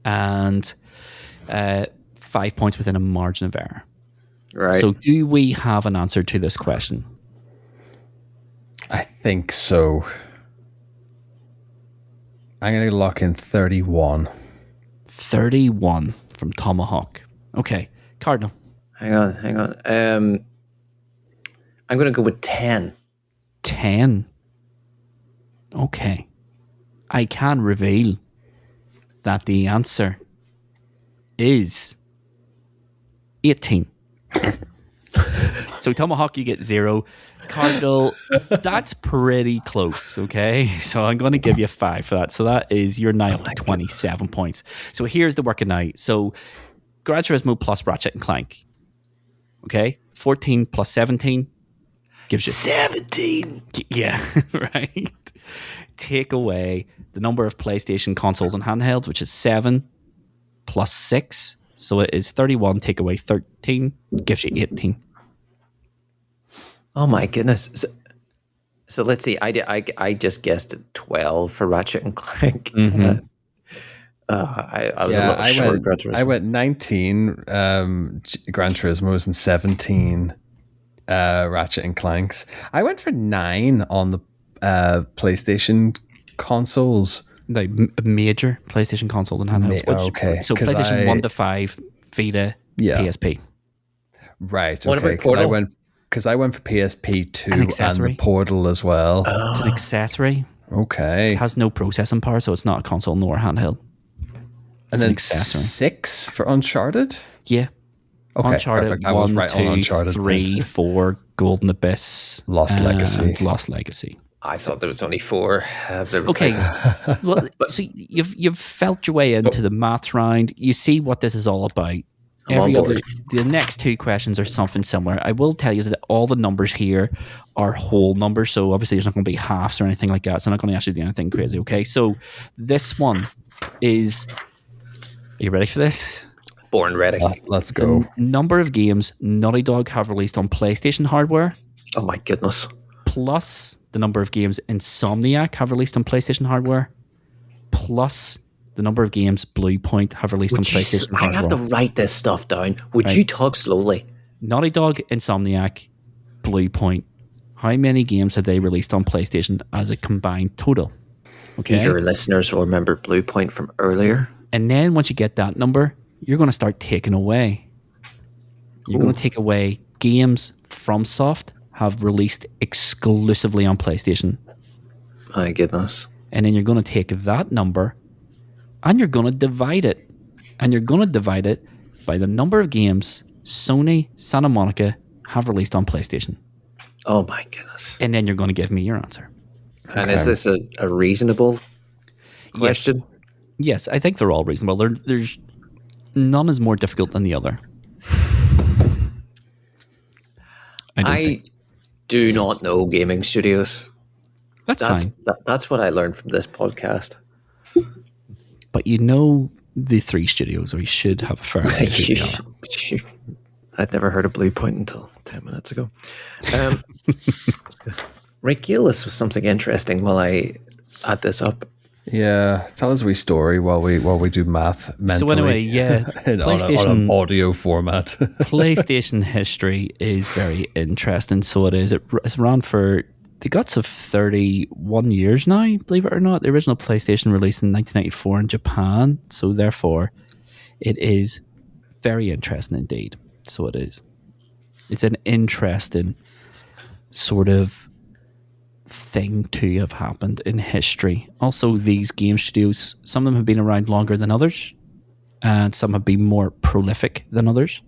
And 5 points within a margin of error.
Right.
So do we have an answer to this question?
I think so. I'm going to lock in 31.
31 from Tomahawk. Okay. Cardinal.
Hang on. I'm going to go with 10.
10. Okay. I can reveal that the answer is 18. So Tomahawk, you get 0. Cardinal, that's pretty close, okay? So I'm going to give you 5 for that. So that is, you're now up to 27 points. So here's the working out. So Gran Turismo plus Ratchet and Clank, okay? 14 plus 17 gives you
17.
Yeah, right. Take away the number of PlayStation consoles and handhelds, which is 7 plus 6. So it is 31. Take away 13 gives you 18.
Oh my goodness. So let's see. I just guessed 12 for Ratchet and Clank.
Mm-hmm.
I was a little short.
I went 19 Gran Turismos and 17 Ratchet and Clanks. I went for 9 on the PlayStation consoles.
Like major PlayStation consoles and handhelds.
Okay.
So PlayStation 1 to 5, Vita, PSP.
Right.
What
okay.
about Portal?
Because I went for PSP 2 and the Portal as well.
It's an accessory.
Okay.
It has no processing power, so it's not a console nor a handheld.
And then
an accessory.
6 for Uncharted?
Yeah.
Okay,
Uncharted
perfect. I was
1,
right
2,
on Uncharted.
3, 4, Golden Abyss,
Lost Legacy.
Lost Legacy.
I thought there was only 4.
Okay. Well, so you've felt your way into the maths round. You see what this is all about. The next 2 questions are something similar. I will tell you that all the numbers here are whole numbers, so obviously there's not going to be halves or anything like that. So I'm not going to actually do anything crazy. Okay, so this one is. Are you ready for this?
Born ready.
Let's go.
The number of games Naughty Dog have released on PlayStation hardware.
Oh my goodness.
Plus the number of games Insomniac have released on PlayStation hardware. Plus the number of games Blue Point have released on PlayStation hardware.
I have to write this stuff down. Would you talk slowly?
Naughty Dog, Insomniac, Blue Point. How many games have they released on PlayStation as a combined total? Okay.
Your listeners will remember Blue Point from earlier.
And then once you get that number, you're going to start taking away. You're going to take away games FromSoft have released exclusively on PlayStation.
My goodness.
And then you're going to take that number and you're going to divide it. And you're going to divide it by the number of games Sony Santa Monica have released on PlayStation.
Oh my goodness.
And then you're going to give me your answer.
And is this a reasonable question?
Yes, I think they're all reasonable. There's none is more difficult than the other.
I do not know gaming studios.
That's fine.
That's what I learned from this podcast.
But you know the 3 studios, or you should have a fair idea.
I'd never heard of Blue Point until 10 minutes ago. Regale us with something interesting while I add this up.
Yeah, tell us a wee story while we do math mentally.
So anyway, yeah, PlayStation
on an audio format.
PlayStation history is very interesting. So it is. It's run for the guts of 31 years now. Believe it or not, the original PlayStation released in 1994 in Japan. So therefore, it is very interesting indeed. So it is. It's an interesting sort of thing to have happened in history. Also, these game studios, some of them have been around longer than others, and some have been more prolific than others.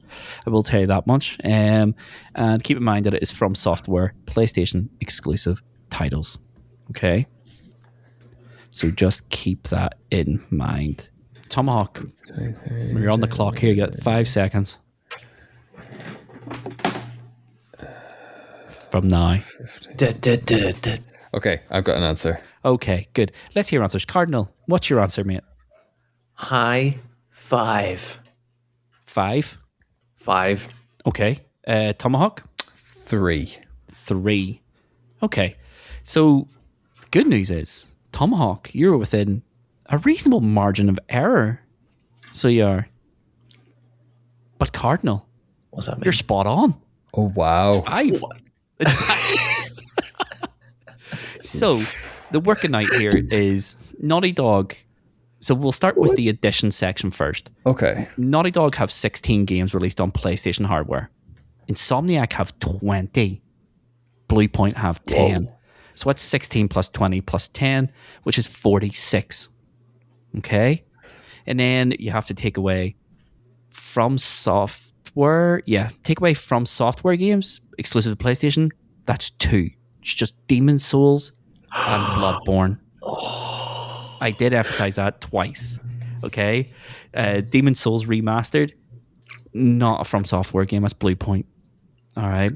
I will tell you that much. And keep in mind that it is From Software, PlayStation exclusive titles. Okay? So just keep that in mind. Tomahawk, you're on the clock here. You got 5 seconds. From now.
Okay, I've got an answer.
Okay, good. Let's hear answers. Cardinal, what's your answer, mate?
High five.
5?
5.
Okay. Tomahawk?
3.
3. Okay. So, good news is, Tomahawk, you're within a reasonable margin of error. So you are. But Cardinal,
what's that mean?
You're spot on.
Oh, wow.
It's 5. So, the working night here is Naughty Dog. So we'll start with the addition section first.
Okay.
Naughty Dog have 16 games released on PlayStation hardware. Insomniac have 20. Bluepoint have 10. Whoa. So that's 16 plus 20 plus 10, which is 46. Okay? And then you have to take away From Software. Yeah, take away From Software games exclusive to PlayStation. That's 2. It's just Demon's Souls and Bloodborne. I did emphasize that twice. Okay? Demon's Souls Remastered, not a From Software game. That's Bluepoint. All right.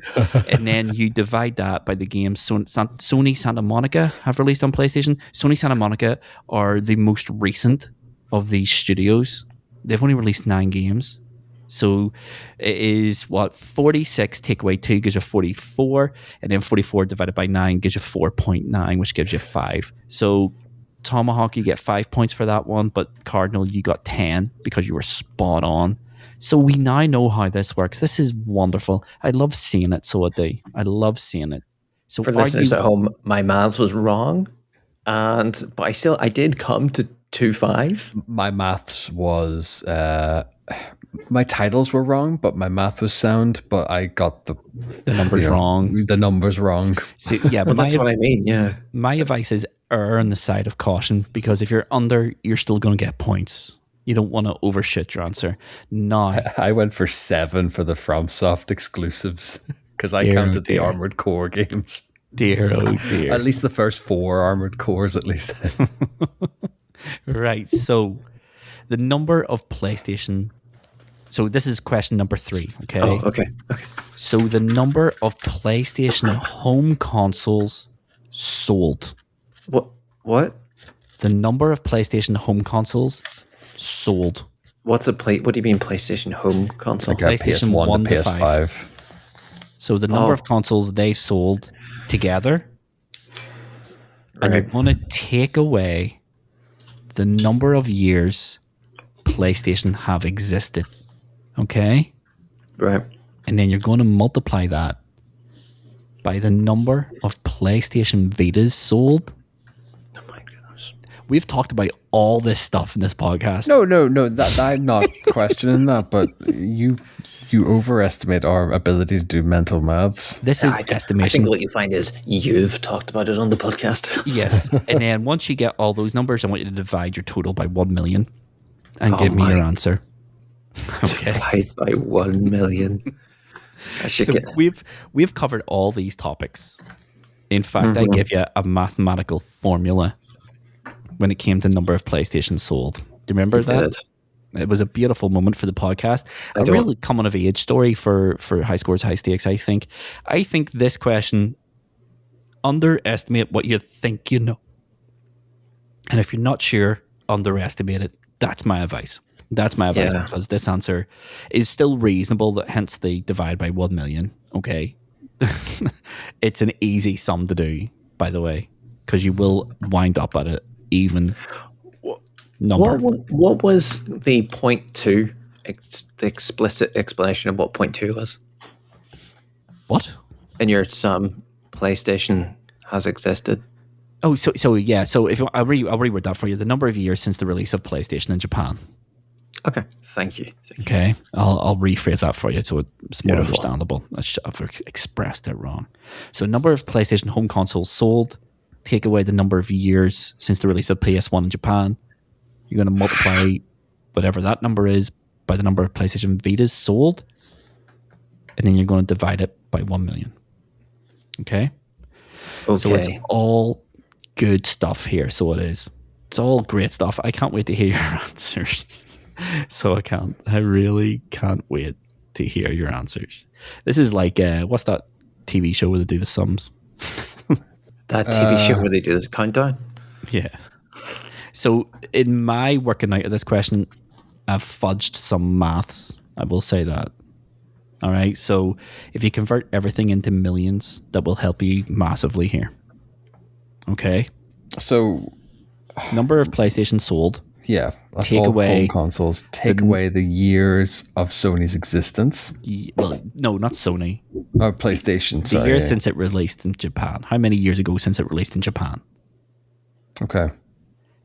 And then you divide that by the games Sony Santa Monica have released on PlayStation. Sony Santa Monica are the most recent of these studios. They've only released 9 games. So it is 46 take away 2 gives you 44, and then 44 divided by 9 gives you 4.9, which gives you 5. So Tomahawk, you get 5 points for that one, but Cardinal, you got 10 because you were spot on. So we now know how this works. This is wonderful. I love seeing it, so I do. I love seeing it. So
for listeners at home, my maths was wrong, but I did come to 2-5.
My maths was my titles were wrong, but my math was sound. But I got the
numbers wrong.
The numbers wrong.
So, yeah, but
that's what I mean. Yeah,
my advice is err on the side of caution, because if you're under, you're still going to get points. You don't want to overshoot your answer. No,
I went for 7 for the FromSoft exclusives because I counted the Armored Core games.
Dear, oh dear.
At least the first 4 Armored Cores, at least.
Right. So the number of PlayStation. So this is question number 3. Okay.
Oh, okay.
So the number of PlayStation home consoles sold.
What?
The number of PlayStation home consoles sold.
What do you mean PlayStation home console?
Like
PlayStation
PS1
1
to PS5.
So the number of consoles they sold together, and you're going to take away the number of years PlayStation have existed. Okay?
Right.
And then you're going to multiply that by the number of PlayStation Vitas sold.
Oh my goodness.
We've talked about all this stuff in this podcast.
No. That I'm not questioning that, but you overestimate our ability to do mental maths.
This is estimation.
I think what you find is you've talked about it on the podcast.
Yes. And then once you get all those numbers, I want you to divide your total by 1 million and give me your answer. Okay.
Divide by 1 million.
We've covered all these topics. In fact, I gave you a mathematical formula when it came to number of PlayStation sold. Do you remember that? It was a beautiful moment for the podcast. A really coming of age story for High Scores, High Stakes, I think. I think this question, underestimate what you think you know. And if you're not sure, underestimate it. That's my advice. Because this answer is still reasonable, hence the divide by 1 million. Okay. It's an easy sum to do, by the way, because you will wind up at it even number.
What was the 0.2? The explicit explanation of what 0.2 was?
What?
In your sum, PlayStation has existed.
Oh, so yeah. So if I'll reword that for you. The number of years since the release of PlayStation in Japan.
Okay, thank you.
Okay, I'll rephrase that for you so it's more
Beautiful.
understandable. I've expressed it wrong. So number of PlayStation home consoles sold, take away the number of years since the release of PS1 in Japan. You're going to multiply whatever that number is by the number of PlayStation Vitas sold, and then you're going to divide it by 1 million. Okay? So it's all good stuff here. So it is. It's all great stuff. I can't wait to hear your answers. So I really can't wait to hear your answers. This is like, what's that TV show where they do the sums?
That TV show where they do this countdown?
Yeah. So in my working out of this question, I've fudged some maths. I will say that. All right. So if you convert everything into millions, that will help you massively here. Okay.
So
number of PlayStation sold.
Yeah, that's
take
all
away
home consoles. Take away the years of Sony's existence.
Well, no, not Sony.
Oh, PlayStation.
The years since it released in Japan. How many years ago since it released in Japan?
Okay.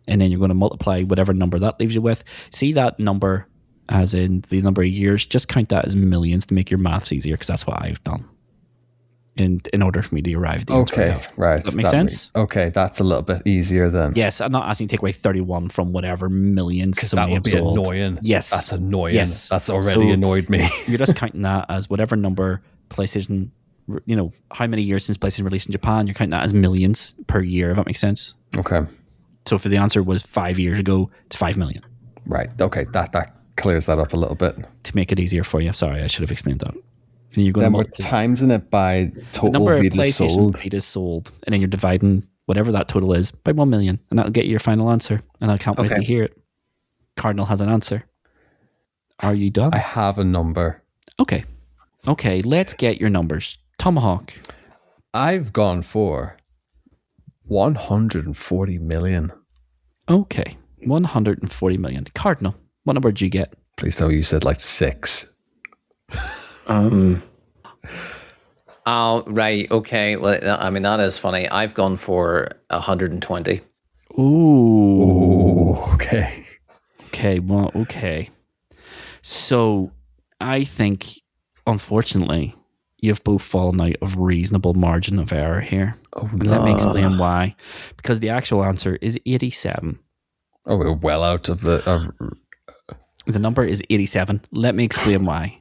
And then you're going to multiply whatever number that leaves you with. See that number as in the number of years. Just count that as millions to make your maths easier, because that's what I've done. In order for me to arrive at the answer.
Okay, right.
Does that make sense?
Okay, that's a little bit easier then.
Yes, I'm not asking you to take away 31 from whatever millions.
Because that would be
sold.
annoying.
Yes.
That's annoying.
Yes.
That's already annoyed me.
You're just counting that as whatever number PlayStation, how many years since PlayStation released in Japan, you're counting that as millions per year, if that makes sense.
Okay.
So if the answer was 5 years ago, it's 5 million.
Right. Okay, that clears that up a little bit.
To make it easier for you. Sorry, I should have explained that. And you're going
then we're timesing it by total
the number of
Vitas
PlayStation
sold.
Vitas sold, and then you're dividing whatever that total is by 1 million, and that'll get you your final answer. And I can't wait to hear it. Cardinal has an answer. Are you done?
I have a number.
Okay, let's get your numbers. Tomahawk.
I've gone for 140 million.
Okay, 140 million. Cardinal, what number did you get?
Please tell me you said like 6.
Oh, right. Okay. Well, I mean, that is funny. I've gone for 120.
Ooh.
Okay.
Okay. Well, okay. So I think, unfortunately, you've both fallen out of reasonable margin of error here.
Oh,
no. Let me explain why. Because the actual answer is 87.
Oh, we're well out of the...
The number is 87. Let me explain why.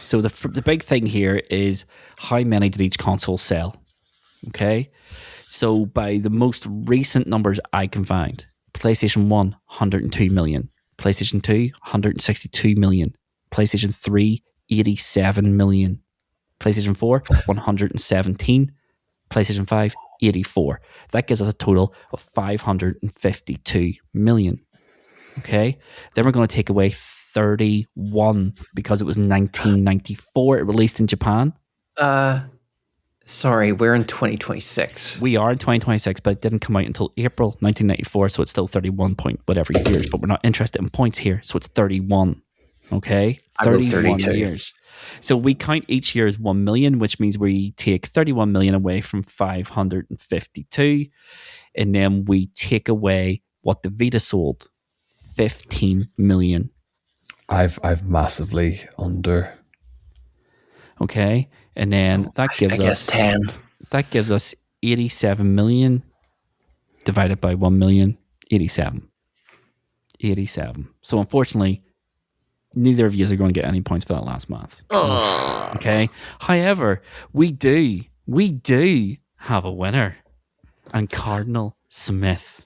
So the big thing here is how many did each console sell? Okay. So by the most recent numbers I can find, PlayStation 1, 102 million. PlayStation 2, 162 million. PlayStation 3, 87 million. PlayStation 4, 117. PlayStation 5, 84. That gives us a total of 552 million. Okay. Then we're going to take away 31 because it was 1994 it released in Japan.
Sorry, we're in 2026.
We are in 2026, but it didn't come out until April 1994, so it's still 31 point whatever years, but we're not interested in points here, so it's 31. Okay? 31 years. So we count each year as 1 million, which means we take 31 million away from 552, and then we take away what the Vita sold, 15 million.
I've massively under.
Okay, and then that gives us
10.
That gives us 87 million divided by 1 million, 87. 87. So unfortunately, neither of you are going to get any points for that last math. Okay. However, we do have a winner, and Cardinal Smith.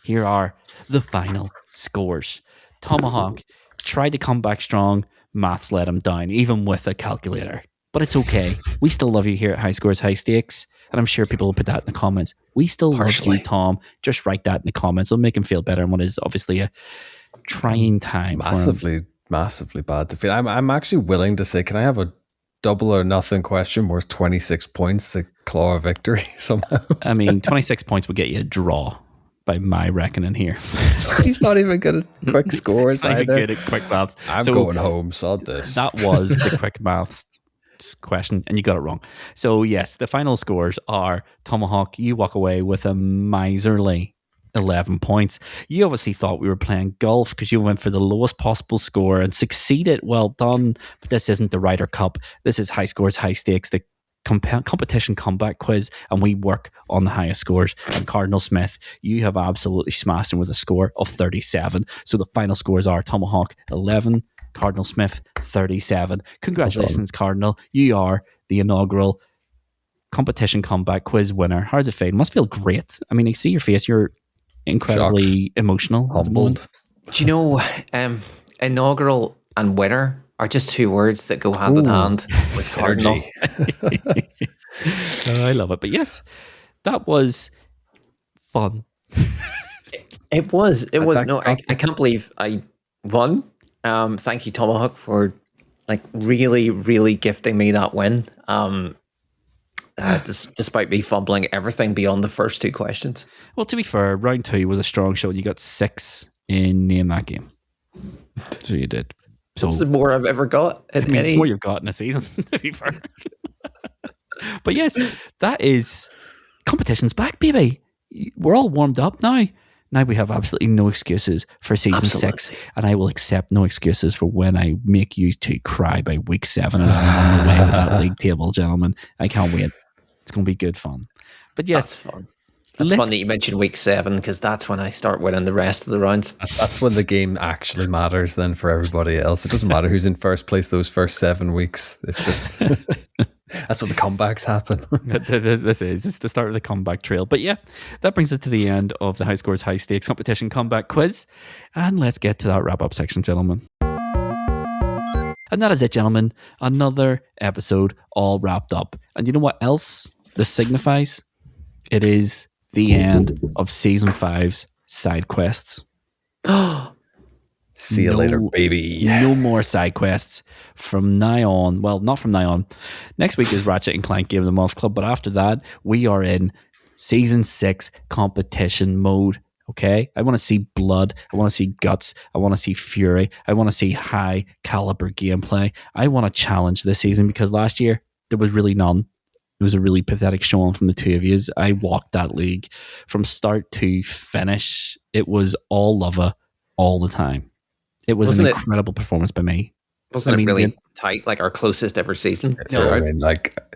Here are the final scores. Tomahawk tried to come back strong. Maths let him down, even with a calculator. But it's okay. We still love you here at High Scores, High Stakes. And I'm sure people will put that in the comments. We still love you, Tom. Just write that in the comments. It'll make him feel better in what is obviously a trying time.
Massively bad defeat. I'm actually willing to say, can I have a double or nothing question worth 26 points to claw a victory somehow?
I mean, 26 points would get you a draw. by my reckoning here.
He's not even good at quick scores
He's not even
either.
good at quick maths.
I'm going home, sod this.
That was the quick maths question, and you got it wrong. So yes, the final scores are Tomahawk, you walk away with a miserly 11 points. You obviously thought we were playing golf because you went for the lowest possible score and succeeded. Well done. But this isn't the Ryder Cup. This is High Scores, High Stakes, the competition comeback quiz, and we work on the highest scores. And Cardinal Smith, you have absolutely smashed him with a score of 37. So the final scores are Tomahawk 11, Cardinal Smith 37. Congratulations, Cardinal. You are the inaugural competition comeback quiz winner. How does it feel? It must feel great. I mean, I see your face. You're incredibly emotional.
Humbled.
Do you know, inaugural and winner are just two words that go hand in hand with Cardinal.
I love it. But yes, that was fun.
It was. I can't believe I won. Thank you, Tomahawk, for really, really gifting me that win. Despite me fumbling everything beyond the first two questions.
Well, to be fair, round 2 was a strong show. You got 6 in Name That Game. So you did. So
this is more I've ever got.
It's more you've got in a season, to be fair. But yes, that is competition's back, baby. We're all warmed up now. Now we have absolutely no excuses for season 6, and I will accept no excuses for when I make you two cry by week 7 and I'm on the way with that league table, gentlemen. I can't wait. It's going to be good fun. But yes,
that's fun. It's fun that you mentioned week 7 because that's when I start winning the rest of the rounds.
That's when the game actually matters then for everybody else. It doesn't matter who's in first place those first 7 weeks. It's just that's when the comebacks happen.
It's the start of the comeback trail. But yeah, that brings us to the end of the High Scores, High Stakes competition comeback quiz. And let's get to that wrap-up section, gentlemen. And that is it, gentlemen. Another episode all wrapped up. And you know what else this signifies? It is the end of Season 5's side quests.
See you later, baby.
No more side quests from now on. Well, not from now on. Next week is Ratchet and Clank Game of the Month Club, but after that, we are in Season 6 competition mode. Okay? I want to see blood. I want to see guts. I want to see fury. I want to see high caliber gameplay. I want to challenge this season because last year there was really none. It was a really pathetic showing from the two of you. I walked that league from start to finish. It was all Luvva all the time. It was an incredible performance by me.
Wasn't it really tight, like our closest ever season?
No, I mean,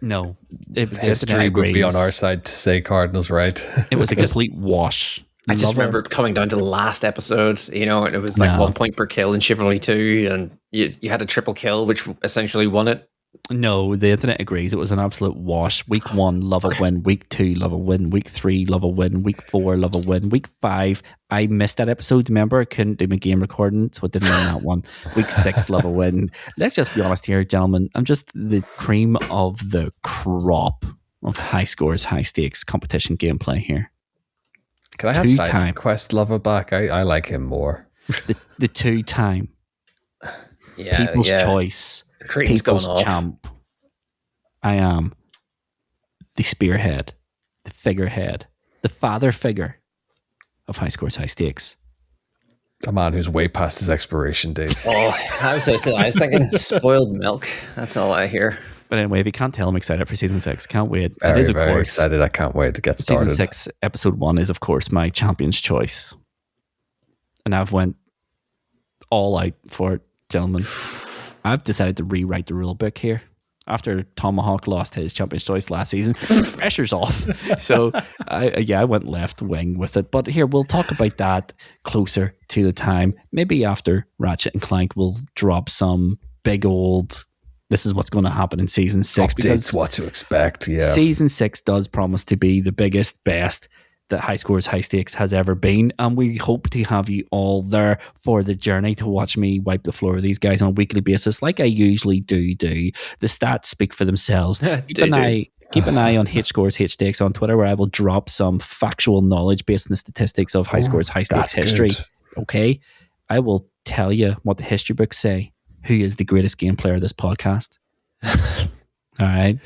no.
History would be on our side to say Cardinals, right?
It was a complete wash.
I just remember coming down to the last episode, and it was 1 point per kill in Chivalry 2, and you had a triple kill, which essentially won it.
No, the internet agrees. It was an absolute wash. Week 1, Luvva win. Week 2, Luvva win. Week 3, Luvva win. Week 4, Luvva win. Week 5, I missed that episode. Remember, I couldn't do my game recording, so I didn't win that one. Week 6, Luvva win. Let's just be honest here, gentlemen. I'm just the cream of the crop of High Scores, High Stakes competition gameplay here.
Can I have side quest Luvva back? I like him more.
The 2-time.
Yeah,
People's choice. People's champ. I am the spearhead, the figurehead, the father figure of High Scores, High Stakes.
A man who's way past his expiration date.
Oh, I was thinking spoiled milk. That's all I hear.
But anyway, if you can't tell, I'm excited for Season 6. Can't wait.
Very, very excited. I can't wait to get started.
Season 6, Episode 1 is, of course, my champion's choice. And I've went all out for it, gentlemen. I've decided to rewrite the rule book here. After Tomahawk lost his champion's choice last season, pressure's off. So, I went left wing with it. But here, we'll talk about that closer to the time. Maybe after Ratchet and Clank, we'll drop some big old, this is what's going to happen in Season 6.
Updates,
because
what to expect, yeah.
Season 6 does promise to be the biggest, best that High Scores, High Stakes has ever been, and we hope to have you all there for the journey to watch me wipe the floor with these guys on a weekly basis, like I usually do. The stats speak for themselves. Keep an eye on H Scores, H Stakes on Twitter, where I will drop some factual knowledge based on the statistics of High Scores, High Stakes history. Good. Okay, I will tell you what the history books say. Who is the greatest game player of this podcast? All right.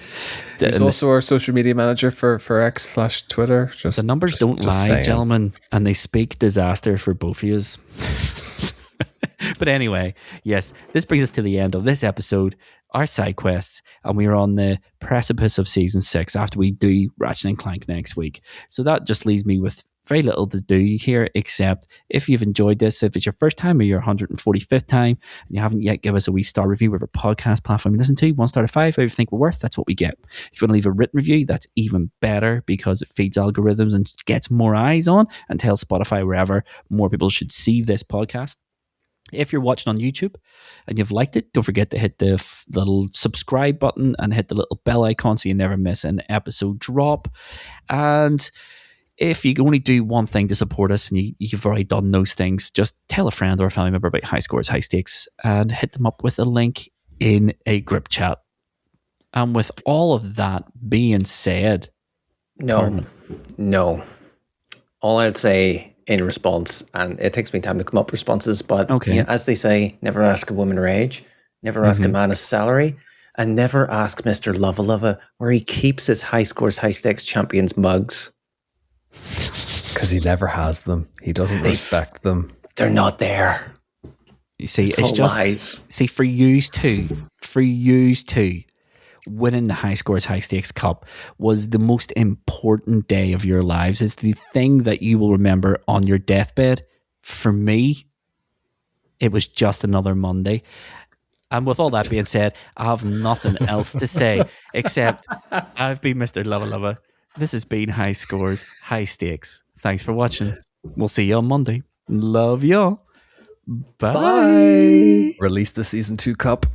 He's also our social media manager for X/Twitter.
The numbers don't lie, saying. Gentlemen, and they speak disaster for both of you. But anyway, yes, this brings us to the end of this episode, our side quests, and we're on the precipice of season 6 after we do Ratchet and Clank next week. So that just leaves me with very little to do here, except if you've enjoyed this, if it's your first time or your 145th time, and you haven't yet give us a wee star review with a podcast platform you listen to, 1 star to 5, whatever you think we're worth, that's what we get. If you want to leave a written review, that's even better because it feeds algorithms and gets more eyes on and tells Spotify wherever more people should see this podcast. If you're watching on YouTube and you've liked it, don't forget to hit the little subscribe button and hit the little bell icon so you never miss an episode drop. And if you can only do one thing to support us and you've already done those things, just tell a friend or a family member about High Scores, High Stakes and hit them up with a link in a group chat. And with all of that being said...
No. All I'd say in response, and it takes me time to come up with responses, but as they say, never ask a woman her age, never ask a man his salary, and never ask Mr Luvva Luvva where he keeps his High Scores, High Stakes champions mugs.
Because he never has them. He doesn't respect them.
They're not there.
You see, it's just lies. See, for yous two, winning the High Scores, High Stakes Cup was the most important day of your lives. It's the thing that you will remember on your deathbed. For me, it was just another Monday. And with all that being said, I have nothing else to say except I've been Mr. Luvva Luvva. This has been High Scores, High Stakes. Thanks for watching. We'll see you on Monday. Love y'all. Bye.
Release the Season 2 Cup.